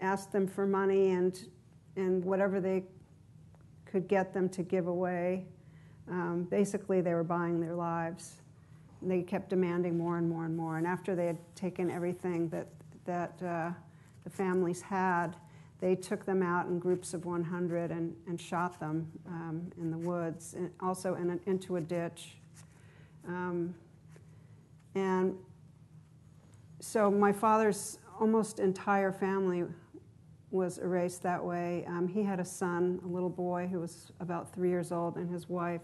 Speaker 6: asked them for money and whatever they could get them to give away. Basically, they were buying their lives. They kept demanding more and more and more. And after they had taken everything that the families had, they took them out in groups of 100 and shot them in the woods, and also into a ditch. And so my father's almost entire family was erased that way. He had a son, a little boy who was about 3 years old, and his wife.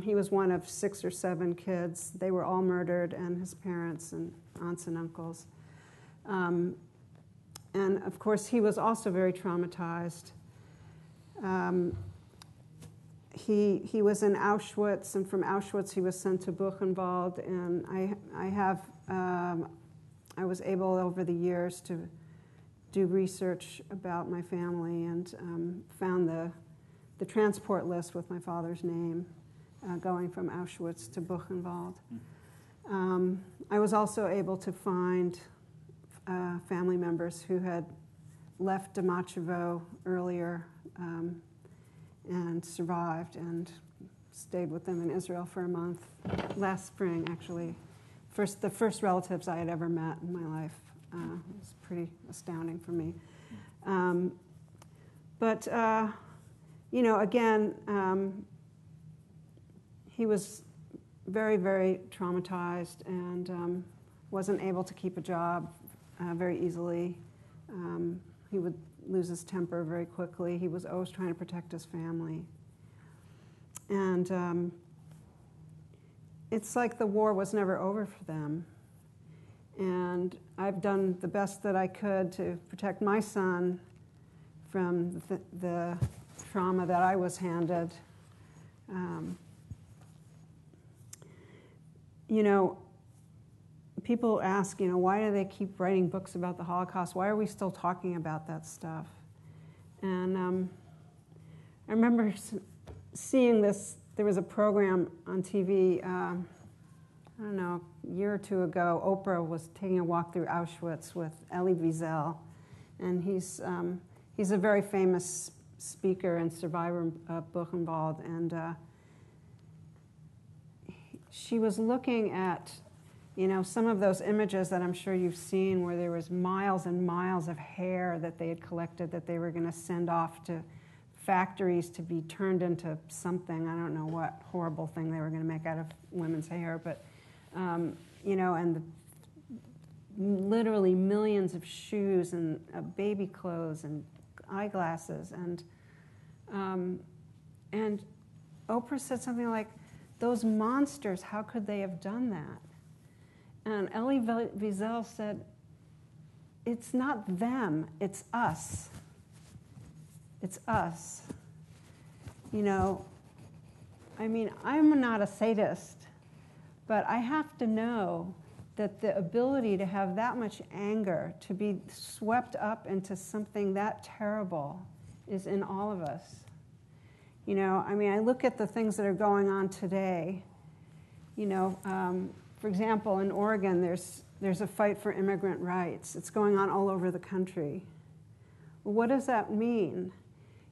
Speaker 6: He was one of 6 or 7 kids. They were all murdered, and his parents and aunts and uncles. And of course, he was also very traumatized. He was in Auschwitz, and from Auschwitz he was sent to Buchenwald. And I was able over the years to do research about my family and found the transport list with my father's name going from Auschwitz to Buchenwald. I was also able to find family members who had left Demochevo earlier and survived and stayed with them in Israel for a month. Last spring, actually. The first relatives I had ever met in my life. It was pretty astounding for me. But again, he was very, very traumatized and wasn't able to keep a job very easily. He would lose his temper very quickly. He was always trying to protect his family. And it's like the war was never over for them. And I've done the best that I could to protect my son from the trauma that I was handed. People ask, why do they keep writing books about the Holocaust? Why are we still talking about that stuff? And I remember seeing this. There was a program on TV, I don't know, a year or two ago. Oprah was taking a walk through Auschwitz with Elie Wiesel. And he's a very famous speaker and survivor of Buchenwald. And she was looking at some of those images that I'm sure you've seen where there was miles and miles of hair that they had collected that they were going to send off to factories to be turned into something. I don't know what horrible thing they were going to make out of women's hair, but, and literally millions of shoes and baby clothes and eyeglasses. And Oprah said something like, "Those monsters, how could they have done that?" And Elie Wiesel said, "It's not them, it's us. It's us." I'm not a sadist, but I have to know that the ability to have that much anger, to be swept up into something that terrible, is in all of us. I look at the things that are going on today. For example, in Oregon, there's a fight for immigrant rights. It's going on all over the country. Well, what does that mean?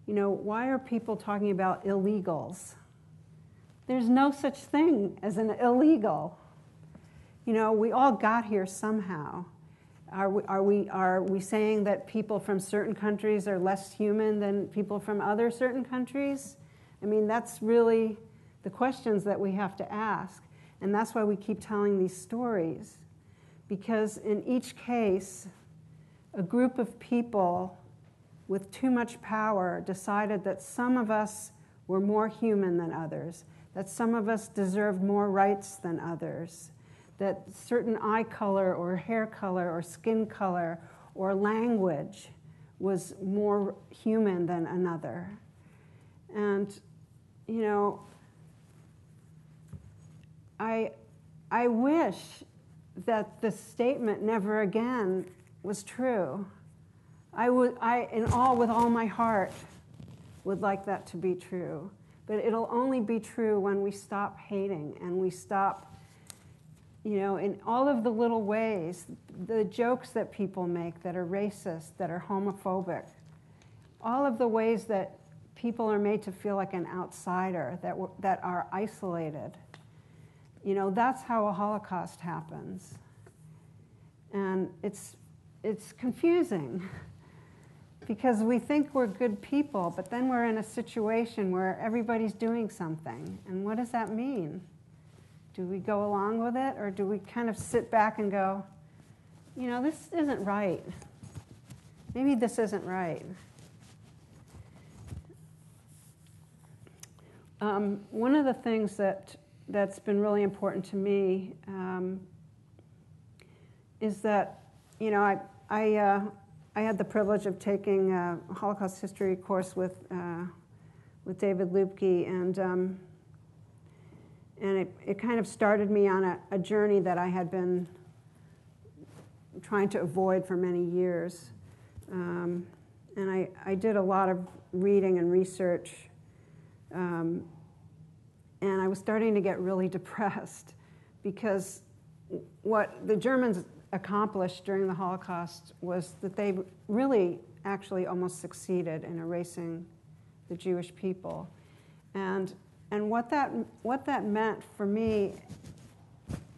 Speaker 6: Why are people talking about illegals? There's no such thing as an illegal. We all got here somehow. Are we saying that people from certain countries are less human than people from other certain countries? That's really the questions that we have to ask. And that's why we keep telling these stories. Because in each case, a group of people with too much power decided that some of us were more human than others, that some of us deserved more rights than others, that certain eye color or hair color or skin color or language was more human than another. And, I wish that the statement "never again" was true. With all my heart, would like that to be true. But it'll only be true when we stop hating and we stop you know, in all of the little ways, the jokes that people make that are racist, that are homophobic, all of the ways that people are made to feel like an outsider, that are isolated. You know, that's how a Holocaust happens. And it's confusing because we think we're good people, but then we're in a situation where everybody's doing something. And what does that mean? Do we go along with it, or do we kind of sit back and go, you know, this isn't right. Maybe this isn't right. One of the things that's been really important to me is that, you know, I had the privilege of taking a Holocaust history course with David Lupke, and it kind of started me on a journey that I had been trying to avoid for many years. And I did a lot of reading and research, and I was starting to get really depressed because what the Germans accomplished during the Holocaust was that they really actually almost succeeded in erasing the Jewish people. And what that meant for me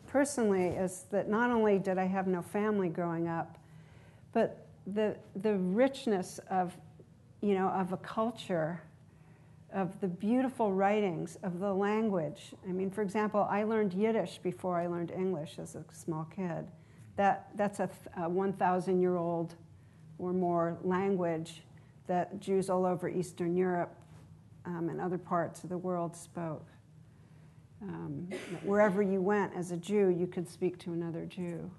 Speaker 6: personally is that not only did I have no family growing up, but the richness of, you know, of a culture, of the beautiful writings, of the language. I mean, for example, I learned Yiddish before I learned English as a small kid. That's a 1,000-year-old or more language that Jews all over Eastern Europe and other parts of the world spoke. Wherever you went as a Jew, you could speak to another Jew.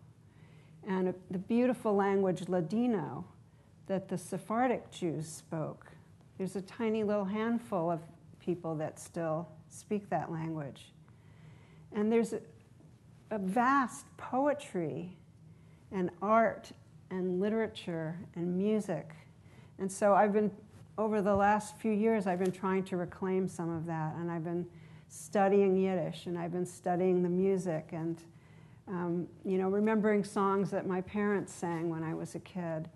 Speaker 6: And the beautiful language Ladino that the Sephardic Jews spoke. There's a tiny little handful of people that still speak that language. And there's a vast poetry and art and literature and music. And so over the last few years, I've been trying to reclaim some of that. And I've been studying Yiddish, and I've been studying the music, and you know, remembering songs that my parents sang when I was a kid,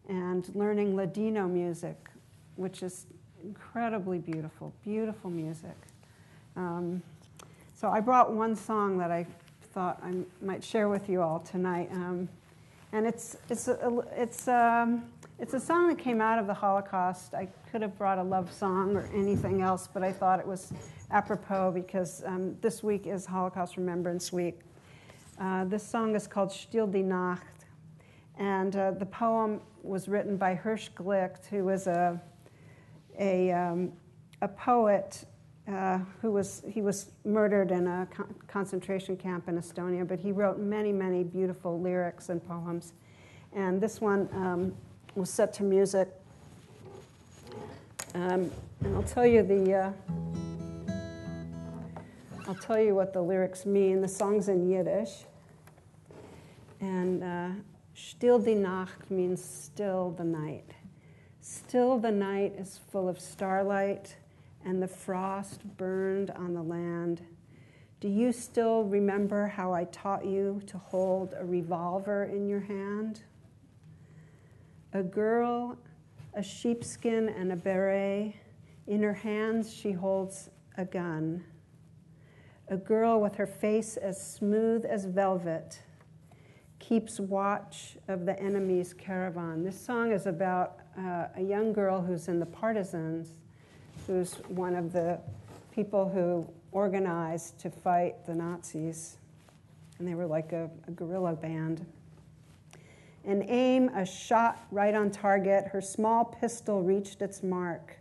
Speaker 6: and learning Ladino music, which is incredibly beautiful, beautiful music. So I brought one song that I thought I might share with you all tonight, and it's a song that came out of the Holocaust. I could have brought a love song or anything else, but I thought it was apropos because this week is Holocaust Remembrance Week. This song is called Stille die Nacht, and the poem was written by Hirsch Glick, who was a poet who was murdered in a concentration camp in Estonia, but he wrote many, many beautiful lyrics and poems. And this one was set to music. And I'll tell you what the lyrics mean. The song's in Yiddish. And Stille die Nacht means still the night. Still the night is full of starlight, and the frost burned on the land. Do you still remember how I taught you to hold a revolver in your hand? A girl, a sheepskin and a beret. In her hands she holds a gun. A girl with her face as smooth as velvet keeps watch of the enemy's caravan. This song is about a young girl who's in the partisans, who's one of the people who organized to fight the Nazis. And they were like a guerrilla band. An aim, a shot right on target. Her small pistol reached its mark.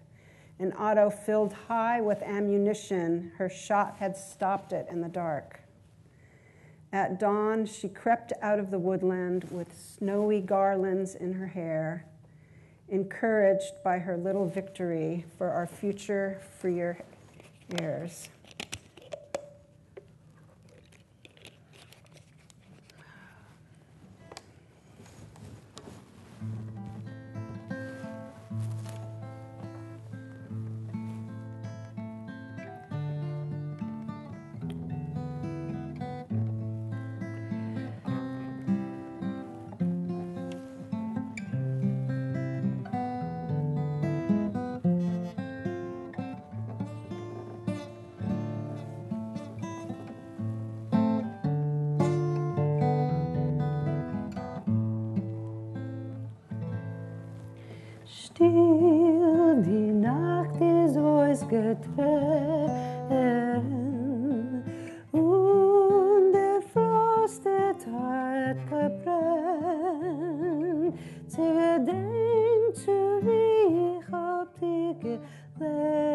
Speaker 6: An auto filled high with ammunition. Her shot had stopped it in the dark. At dawn, she crept out of the woodland with snowy garlands in her hair, encouraged by her little victory for our future freer heirs.
Speaker 7: Still, die Nacht ist ausgetrennt und der Frost hat gebrannt. Sie gedenkt zu, wie ich hab die gelernt.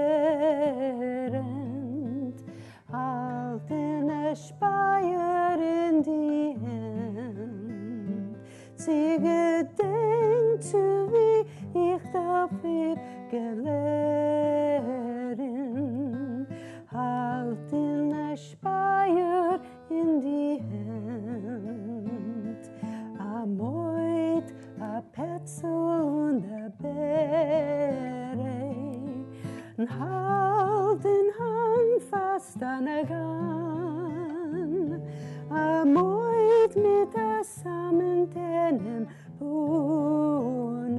Speaker 7: Halt in a Speier in die Hand. Sie gedenkt zu, wie ich dafür gelernt. Halt in a Speier in die Hand. A Moit, a Petzel und a Bere. Halt in Hand fast an a Gun. A Moit mit a Sammentenem Bohnen.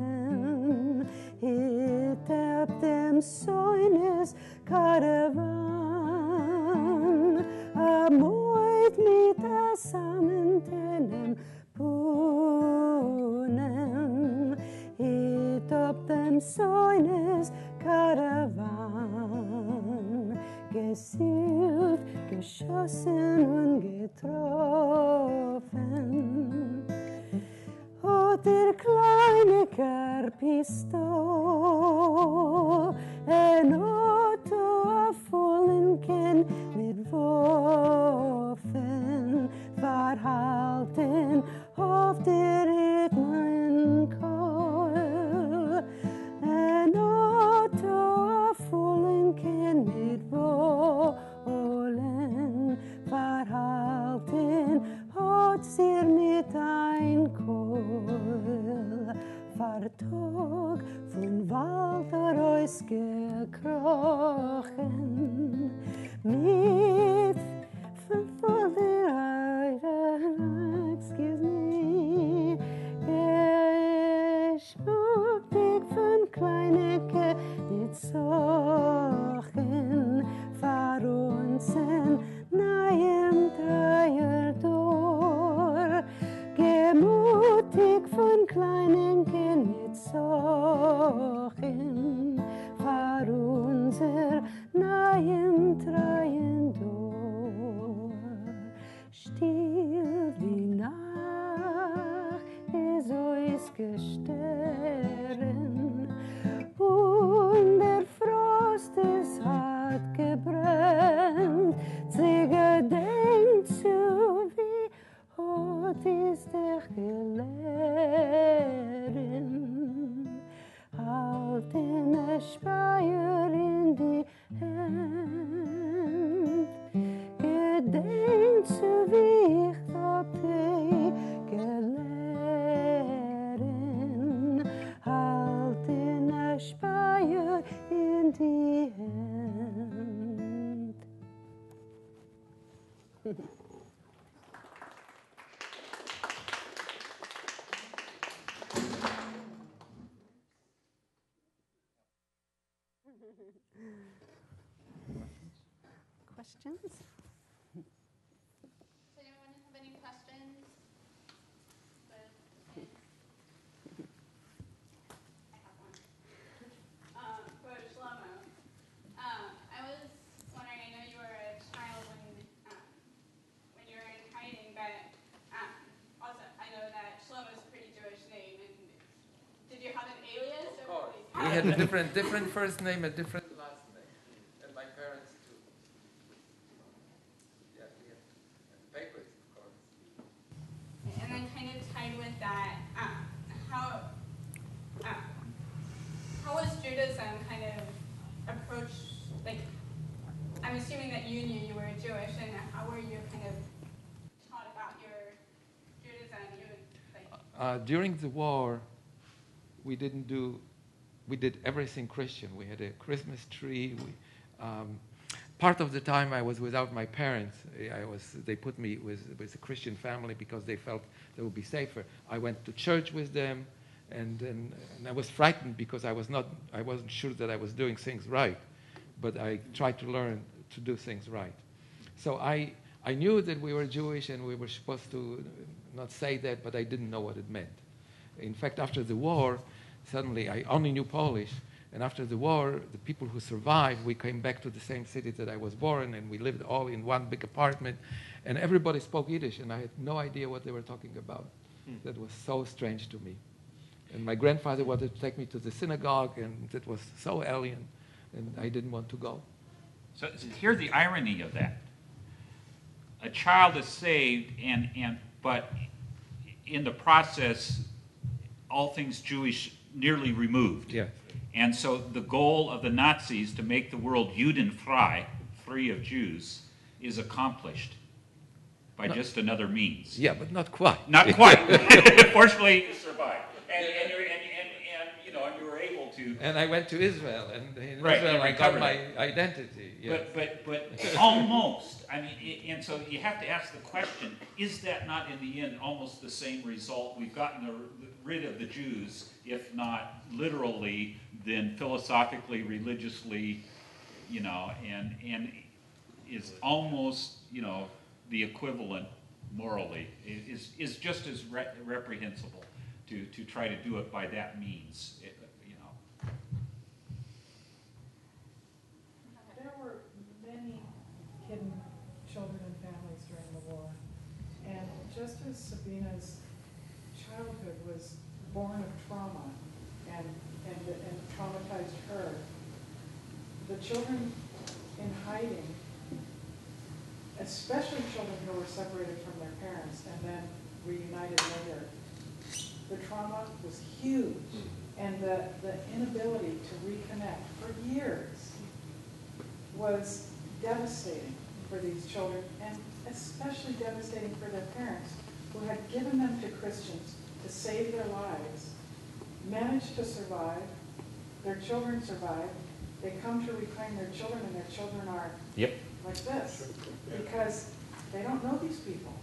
Speaker 7: Hit up them Säunes Karawan. A Moit mit a Sammentenem Bohnen. Hit up them Säunes Karawan. Gesielt, geschossen und getroffen. Und der kleine Karpistol, ein Auto auf vollen Kinn mit Waffen, verhalten auf der Ritmenkeul. Ein Auto auf vollen Kinn mit Wollen, verhalten hat sie mit ein Keul. Vertog von Wald ausgekrochen, mit excuse me, geschmucktig von Kleinecke mit Sochen, verunzen nahem Dreiertor, gemutig von Kleinenken mit Sochen, verunzer nahem Dreiertor. Still die Nacht ist ausgesterren und der Frost ist hart gebrannt. Sie gedenkt zu, wie hart ist der gelernt. Halt in a Speier in die Hand. Gedenkt zu, wie ich hab die gelernt. Halt in a Speier in die Hand.
Speaker 6: Questions?
Speaker 1: Does anyone have any questions? I have one. For Shlomo. I was wondering, I know you were a child when you were in hiding, but also I know that Shlomo is a pretty Jewish name. And did you have an alias?
Speaker 3: Of course. He had a different first name, a different last name. And my parents too. Yeah, we had papers, of course.
Speaker 1: And then kind of tied with that, how was Judaism kind of approached, like, I'm assuming that you knew you were Jewish, and how were you kind of taught about your Judaism?
Speaker 3: During the war, we did everything Christian. We had a Christmas tree. Part of the time I was without my parents. They put me with a Christian family because they felt they would be safer. I went to church with them, and I was frightened because I wasn't sure that I was doing things right, but I tried to learn to do things right. So I knew that we were Jewish and we were supposed to not say that, but I didn't know what it meant. In fact, after the war, suddenly I only knew Polish. And after the war, the people who survived, we came back to the same city that I was born, and we lived all in one big apartment. And everybody spoke Yiddish, and I had no idea what they were talking about. That was so strange to me. And my grandfather wanted to take me to the synagogue, and it was so alien, and I didn't want to go.
Speaker 5: So here's the irony of that. A child is saved, but in the process, all things Jewish nearly removed.
Speaker 3: Yeah.
Speaker 5: And so the goal of the Nazis to make the world Judenfrei, free of Jews, is accomplished by just another means.
Speaker 3: Yeah, but not quite.
Speaker 5: Not quite. Fortunately, you survived. And you were able to.
Speaker 3: And I went to Israel, and in
Speaker 5: Right,
Speaker 3: Israel
Speaker 5: and
Speaker 3: I got
Speaker 5: recovered
Speaker 3: my
Speaker 5: it.
Speaker 3: identity. Yes.
Speaker 5: But almost. I mean, and so you have to ask the question, is that not in the end almost the same result? We've gotten rid of the Jews, if not literally, then philosophically, religiously, and is almost, the equivalent morally, is just as reprehensible to try to do it by that means,
Speaker 8: There were many hidden children and families during the war. And just as Sabina's childhood was born of trauma and traumatized her, the children in hiding, especially children who were separated from their parents and then reunited later, the trauma was huge. And the inability to reconnect for years was devastating for these children, and especially devastating for their parents, who had given them to Christians to save their lives, managed to survive, their children survived, they come to reclaim their children, and their children are like this, because they don't know these people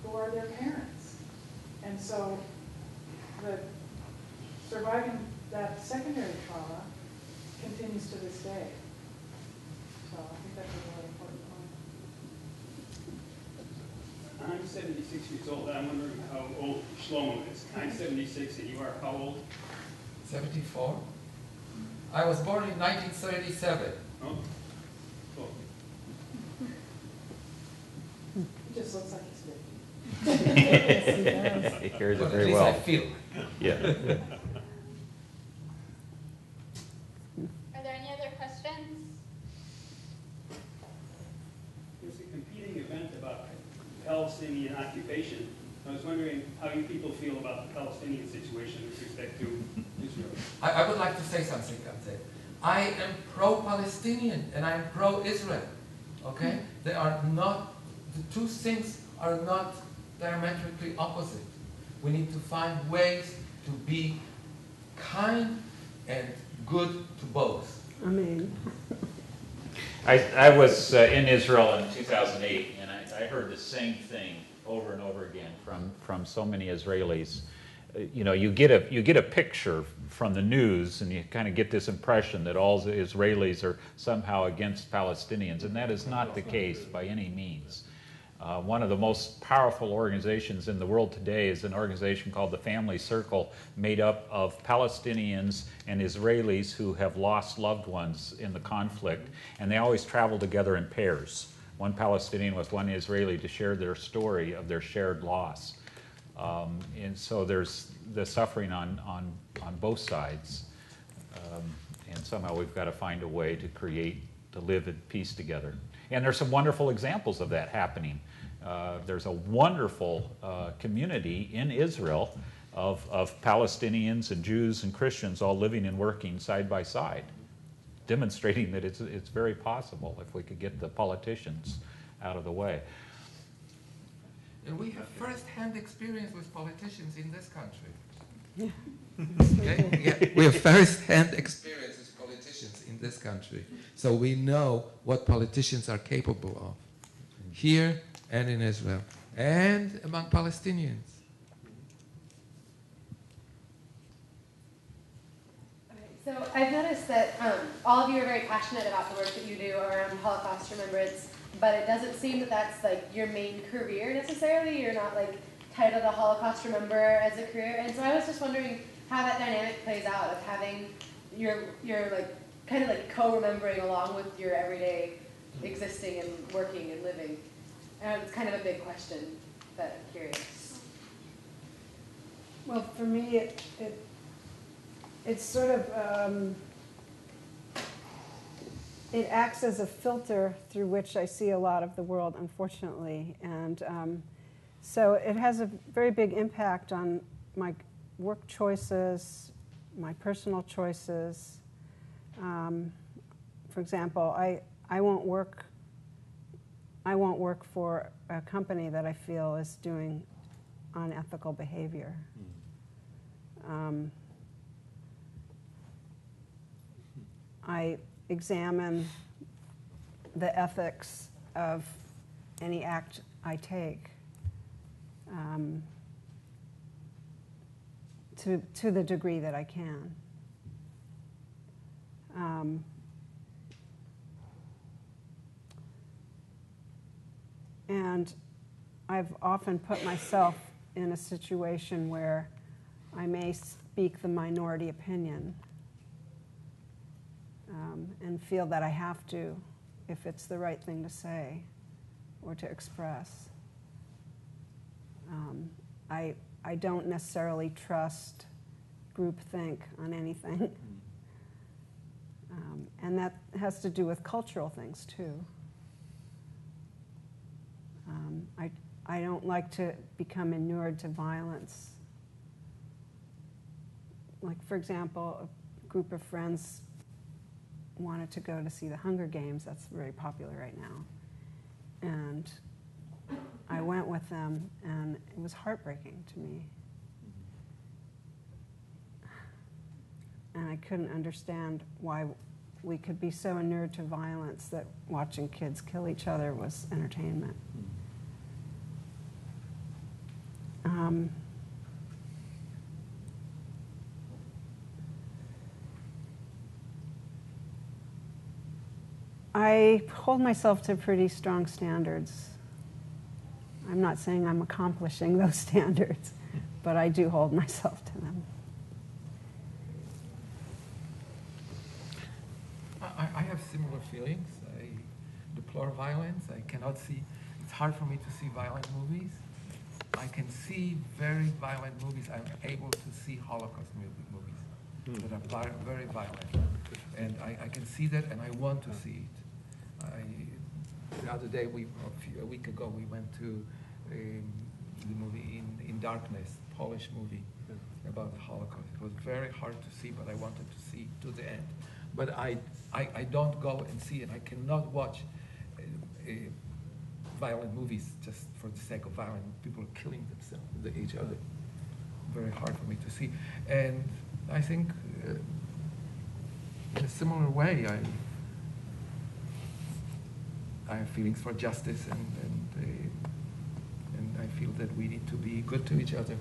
Speaker 8: who are their parents. And so the surviving that secondary trauma continues to this day. So I think that's a really important point.
Speaker 9: I'm 76 years old. I'm wondering how old Shlomo is. I'm 76, and you are how old?
Speaker 3: 74. I was born in 1937.
Speaker 9: Oh. Cool.
Speaker 8: He just looks like he's 50.
Speaker 6: Yes, he does.
Speaker 5: He carries it
Speaker 3: But at
Speaker 5: very
Speaker 3: least
Speaker 5: well.
Speaker 3: I feel.
Speaker 5: Yeah.
Speaker 1: Are there any other questions?
Speaker 9: There's a competing event about Palestinian occupation. I was wondering how you people feel about the Palestinian situation with respect to Israel.
Speaker 3: I would like to say something, Captain. I am pro-Palestinian and I am pro-Israel. Okay? They are not, the two things are not diametrically opposite. We need to find ways to be kind and good to both.
Speaker 6: I mean,
Speaker 5: I was in Israel in 2008, and I heard the same thing over and over again from so many Israelis. You get a picture from the news, and you kind of get this impression that all the Israelis are somehow against Palestinians, and that is not the case by any means. One of the most powerful organizations in the world today is an organization called the Family Circle, made up of Palestinians and Israelis who have lost loved ones in the conflict, and they always travel together in pairs. One Palestinian with one Israeli to share their story of their shared loss. And so there's the suffering on both sides. And somehow we've got to find a way to live in peace together. And there's some wonderful examples of that happening. There's a wonderful community in Israel of Palestinians and Jews and Christians all living and working side by side, demonstrating that it's very possible if we could get the politicians out of the way.
Speaker 3: And we have first-hand experience with politicians in this country.
Speaker 6: Yeah.
Speaker 3: Okay? Yeah. We have first-hand experience with politicians in this country. So we know what politicians are capable of, here and in Israel, and among Palestinians.
Speaker 10: So I've noticed that all of you are very passionate about the work that you do around Holocaust remembrance, but it doesn't seem that that's like your main career necessarily. You're not like titled The Holocaust Remember as a career. And so I was just wondering how that dynamic plays out of having your like kind of like co-remembering along with your everyday existing and working and living. And it's kind of a big question, but I'm curious.
Speaker 6: Well, for me, it's sort of, it acts as a filter through which I see a lot of the world, unfortunately. And so it has a very big impact on my work choices, my personal choices. For example, I won't work for a company that I feel is doing unethical behavior. I examine the ethics of any act I take to the degree that I can. And I've often put myself in a situation where I may speak the minority opinion and feel that I have to, if it's the right thing to say or to express. I don't necessarily trust groupthink on anything. And that has to do with cultural things, too. I don't like to become inured to violence. Like, for example, a group of friends wanted to go to see the Hunger Games. That's very popular right now. And I went with them, and it was heartbreaking to me. And I couldn't understand why we could be so inured to violence that watching kids kill each other was entertainment. I hold myself to pretty strong standards. I'm not saying I'm accomplishing those standards, but I do hold myself to them.
Speaker 3: I have similar feelings. I deplore violence. I cannot see, it's hard for me to see violent movies. I can see very violent movies. I'm able to see Holocaust movies that are very violent. And I can see that, and I want to see it. The other day, a week ago, we went to the movie In Darkness, Polish movie about the Holocaust. It was very hard to see, but I wanted to see to the end. But I don't go and see it. I cannot watch violent movies just for the sake of violent people killing themselves, each other. Very hard for me to see. And I think in a similar way, I have feelings for justice, and I feel that we need to be good to each other.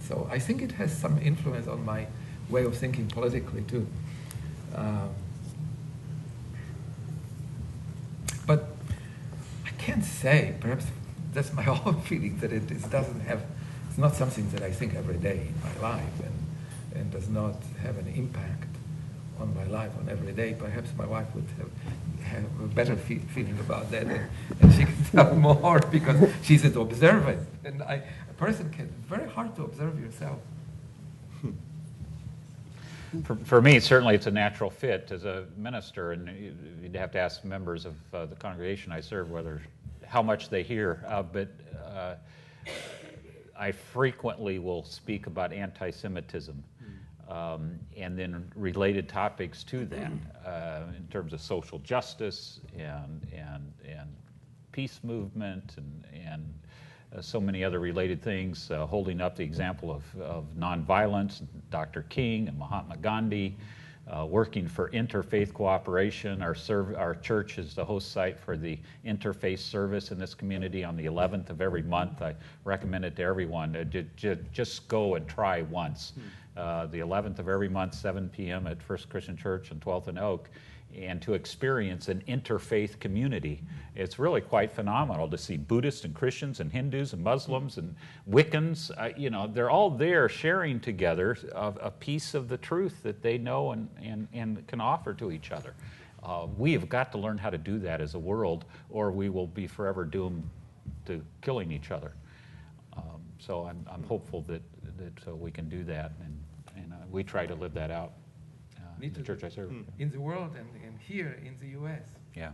Speaker 3: So I think it has some influence on my way of thinking politically too. But I can't say, perhaps that's my own feeling, that it doesn't have, it's not something that I think every day in my life, and does not have an impact on my life on every day. Perhaps my wife would have a better feeling about that, and she can tell more because she's an observer. And a person can, very hard to observe yourself.
Speaker 5: For me, certainly it's a natural fit as a minister, and you'd have to ask members of the congregation I serve how much they hear. But I frequently will speak about anti-Semitism and then related topics to that in terms of social justice and peace movement and so many other related things, holding up the example of nonviolence, Dr. King and Mahatma Gandhi, working for interfaith cooperation. Our church is the host site for the interfaith service in this community on the 11th of every month. I recommend it to everyone. Just go and try once. The 11th of every month, 7 p.m. at First Christian Church on 12th and Oak. and to experience an interfaith community. It's really quite phenomenal to see Buddhists and Christians and Hindus and Muslims and Wiccans. They're all there sharing together a piece of the truth that they know and can offer to each other. We have got to learn how to do that as a world, or we will be forever doomed to killing each other. So I'm hopeful that we can do that, and we try to live that out. The church I serve.
Speaker 3: In the world and here in the U.S.
Speaker 5: Yeah.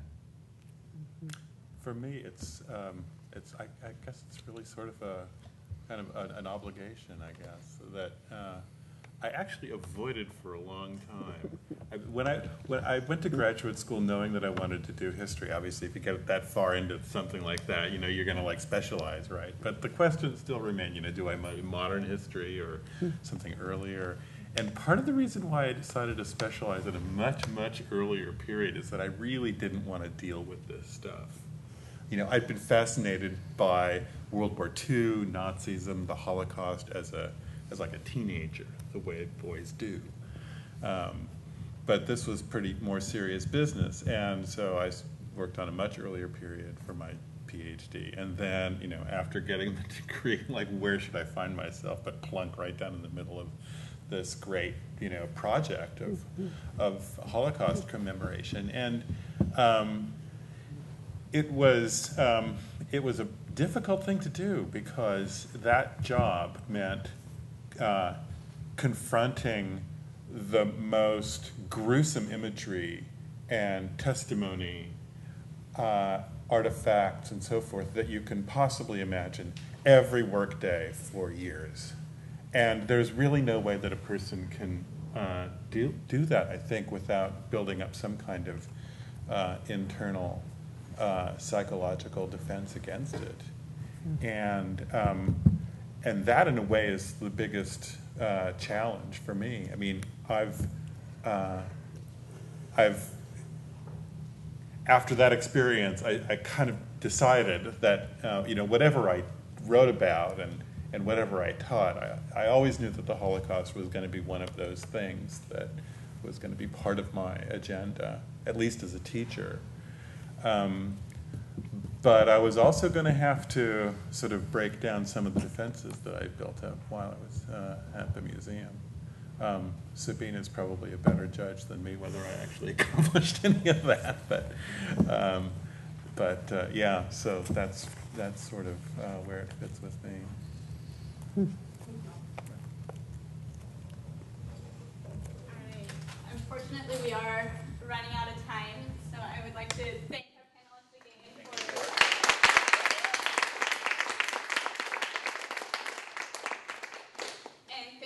Speaker 2: For me, it's I guess it's really sort of a kind of an obligation, I guess, that I actually avoided for a long time. When I went to graduate school knowing that I wanted to do history, obviously if you get that far into something like that, you're going to like specialize, right? But the questions still remain, do I do modern history or something earlier? And part of the reason why I decided to specialize at a much, much earlier period is that I really didn't want to deal with this stuff. I'd been fascinated by World War II, Nazism, the Holocaust as like a teenager, the way boys do. But this was pretty more serious business, and so I worked on a much earlier period for my PhD. And then, after getting the degree, like, where should I find myself but plunk right down in the middle of this great, project of Holocaust commemoration. And it was a difficult thing to do because that job meant confronting the most gruesome imagery and testimony, artifacts and so forth that you can possibly imagine every workday for years. And there's really no way that a person can do that, I think, without building up some kind of internal psychological defense against it. And that, in a way, is the biggest challenge for me. I mean, I've after that experience, I kind of decided that whatever I wrote about and whatever I taught, I always knew that the Holocaust was going to be one of those things that was going to be part of my agenda, at least as a teacher. But I was also going to have to sort of break down some of the defenses that I built up while I was at the museum. Sabine is probably a better judge than me whether I actually accomplished any of that. But yeah, so that's sort of where it fits with me.
Speaker 1: All right. Unfortunately, we are running out of time, so I would like to thank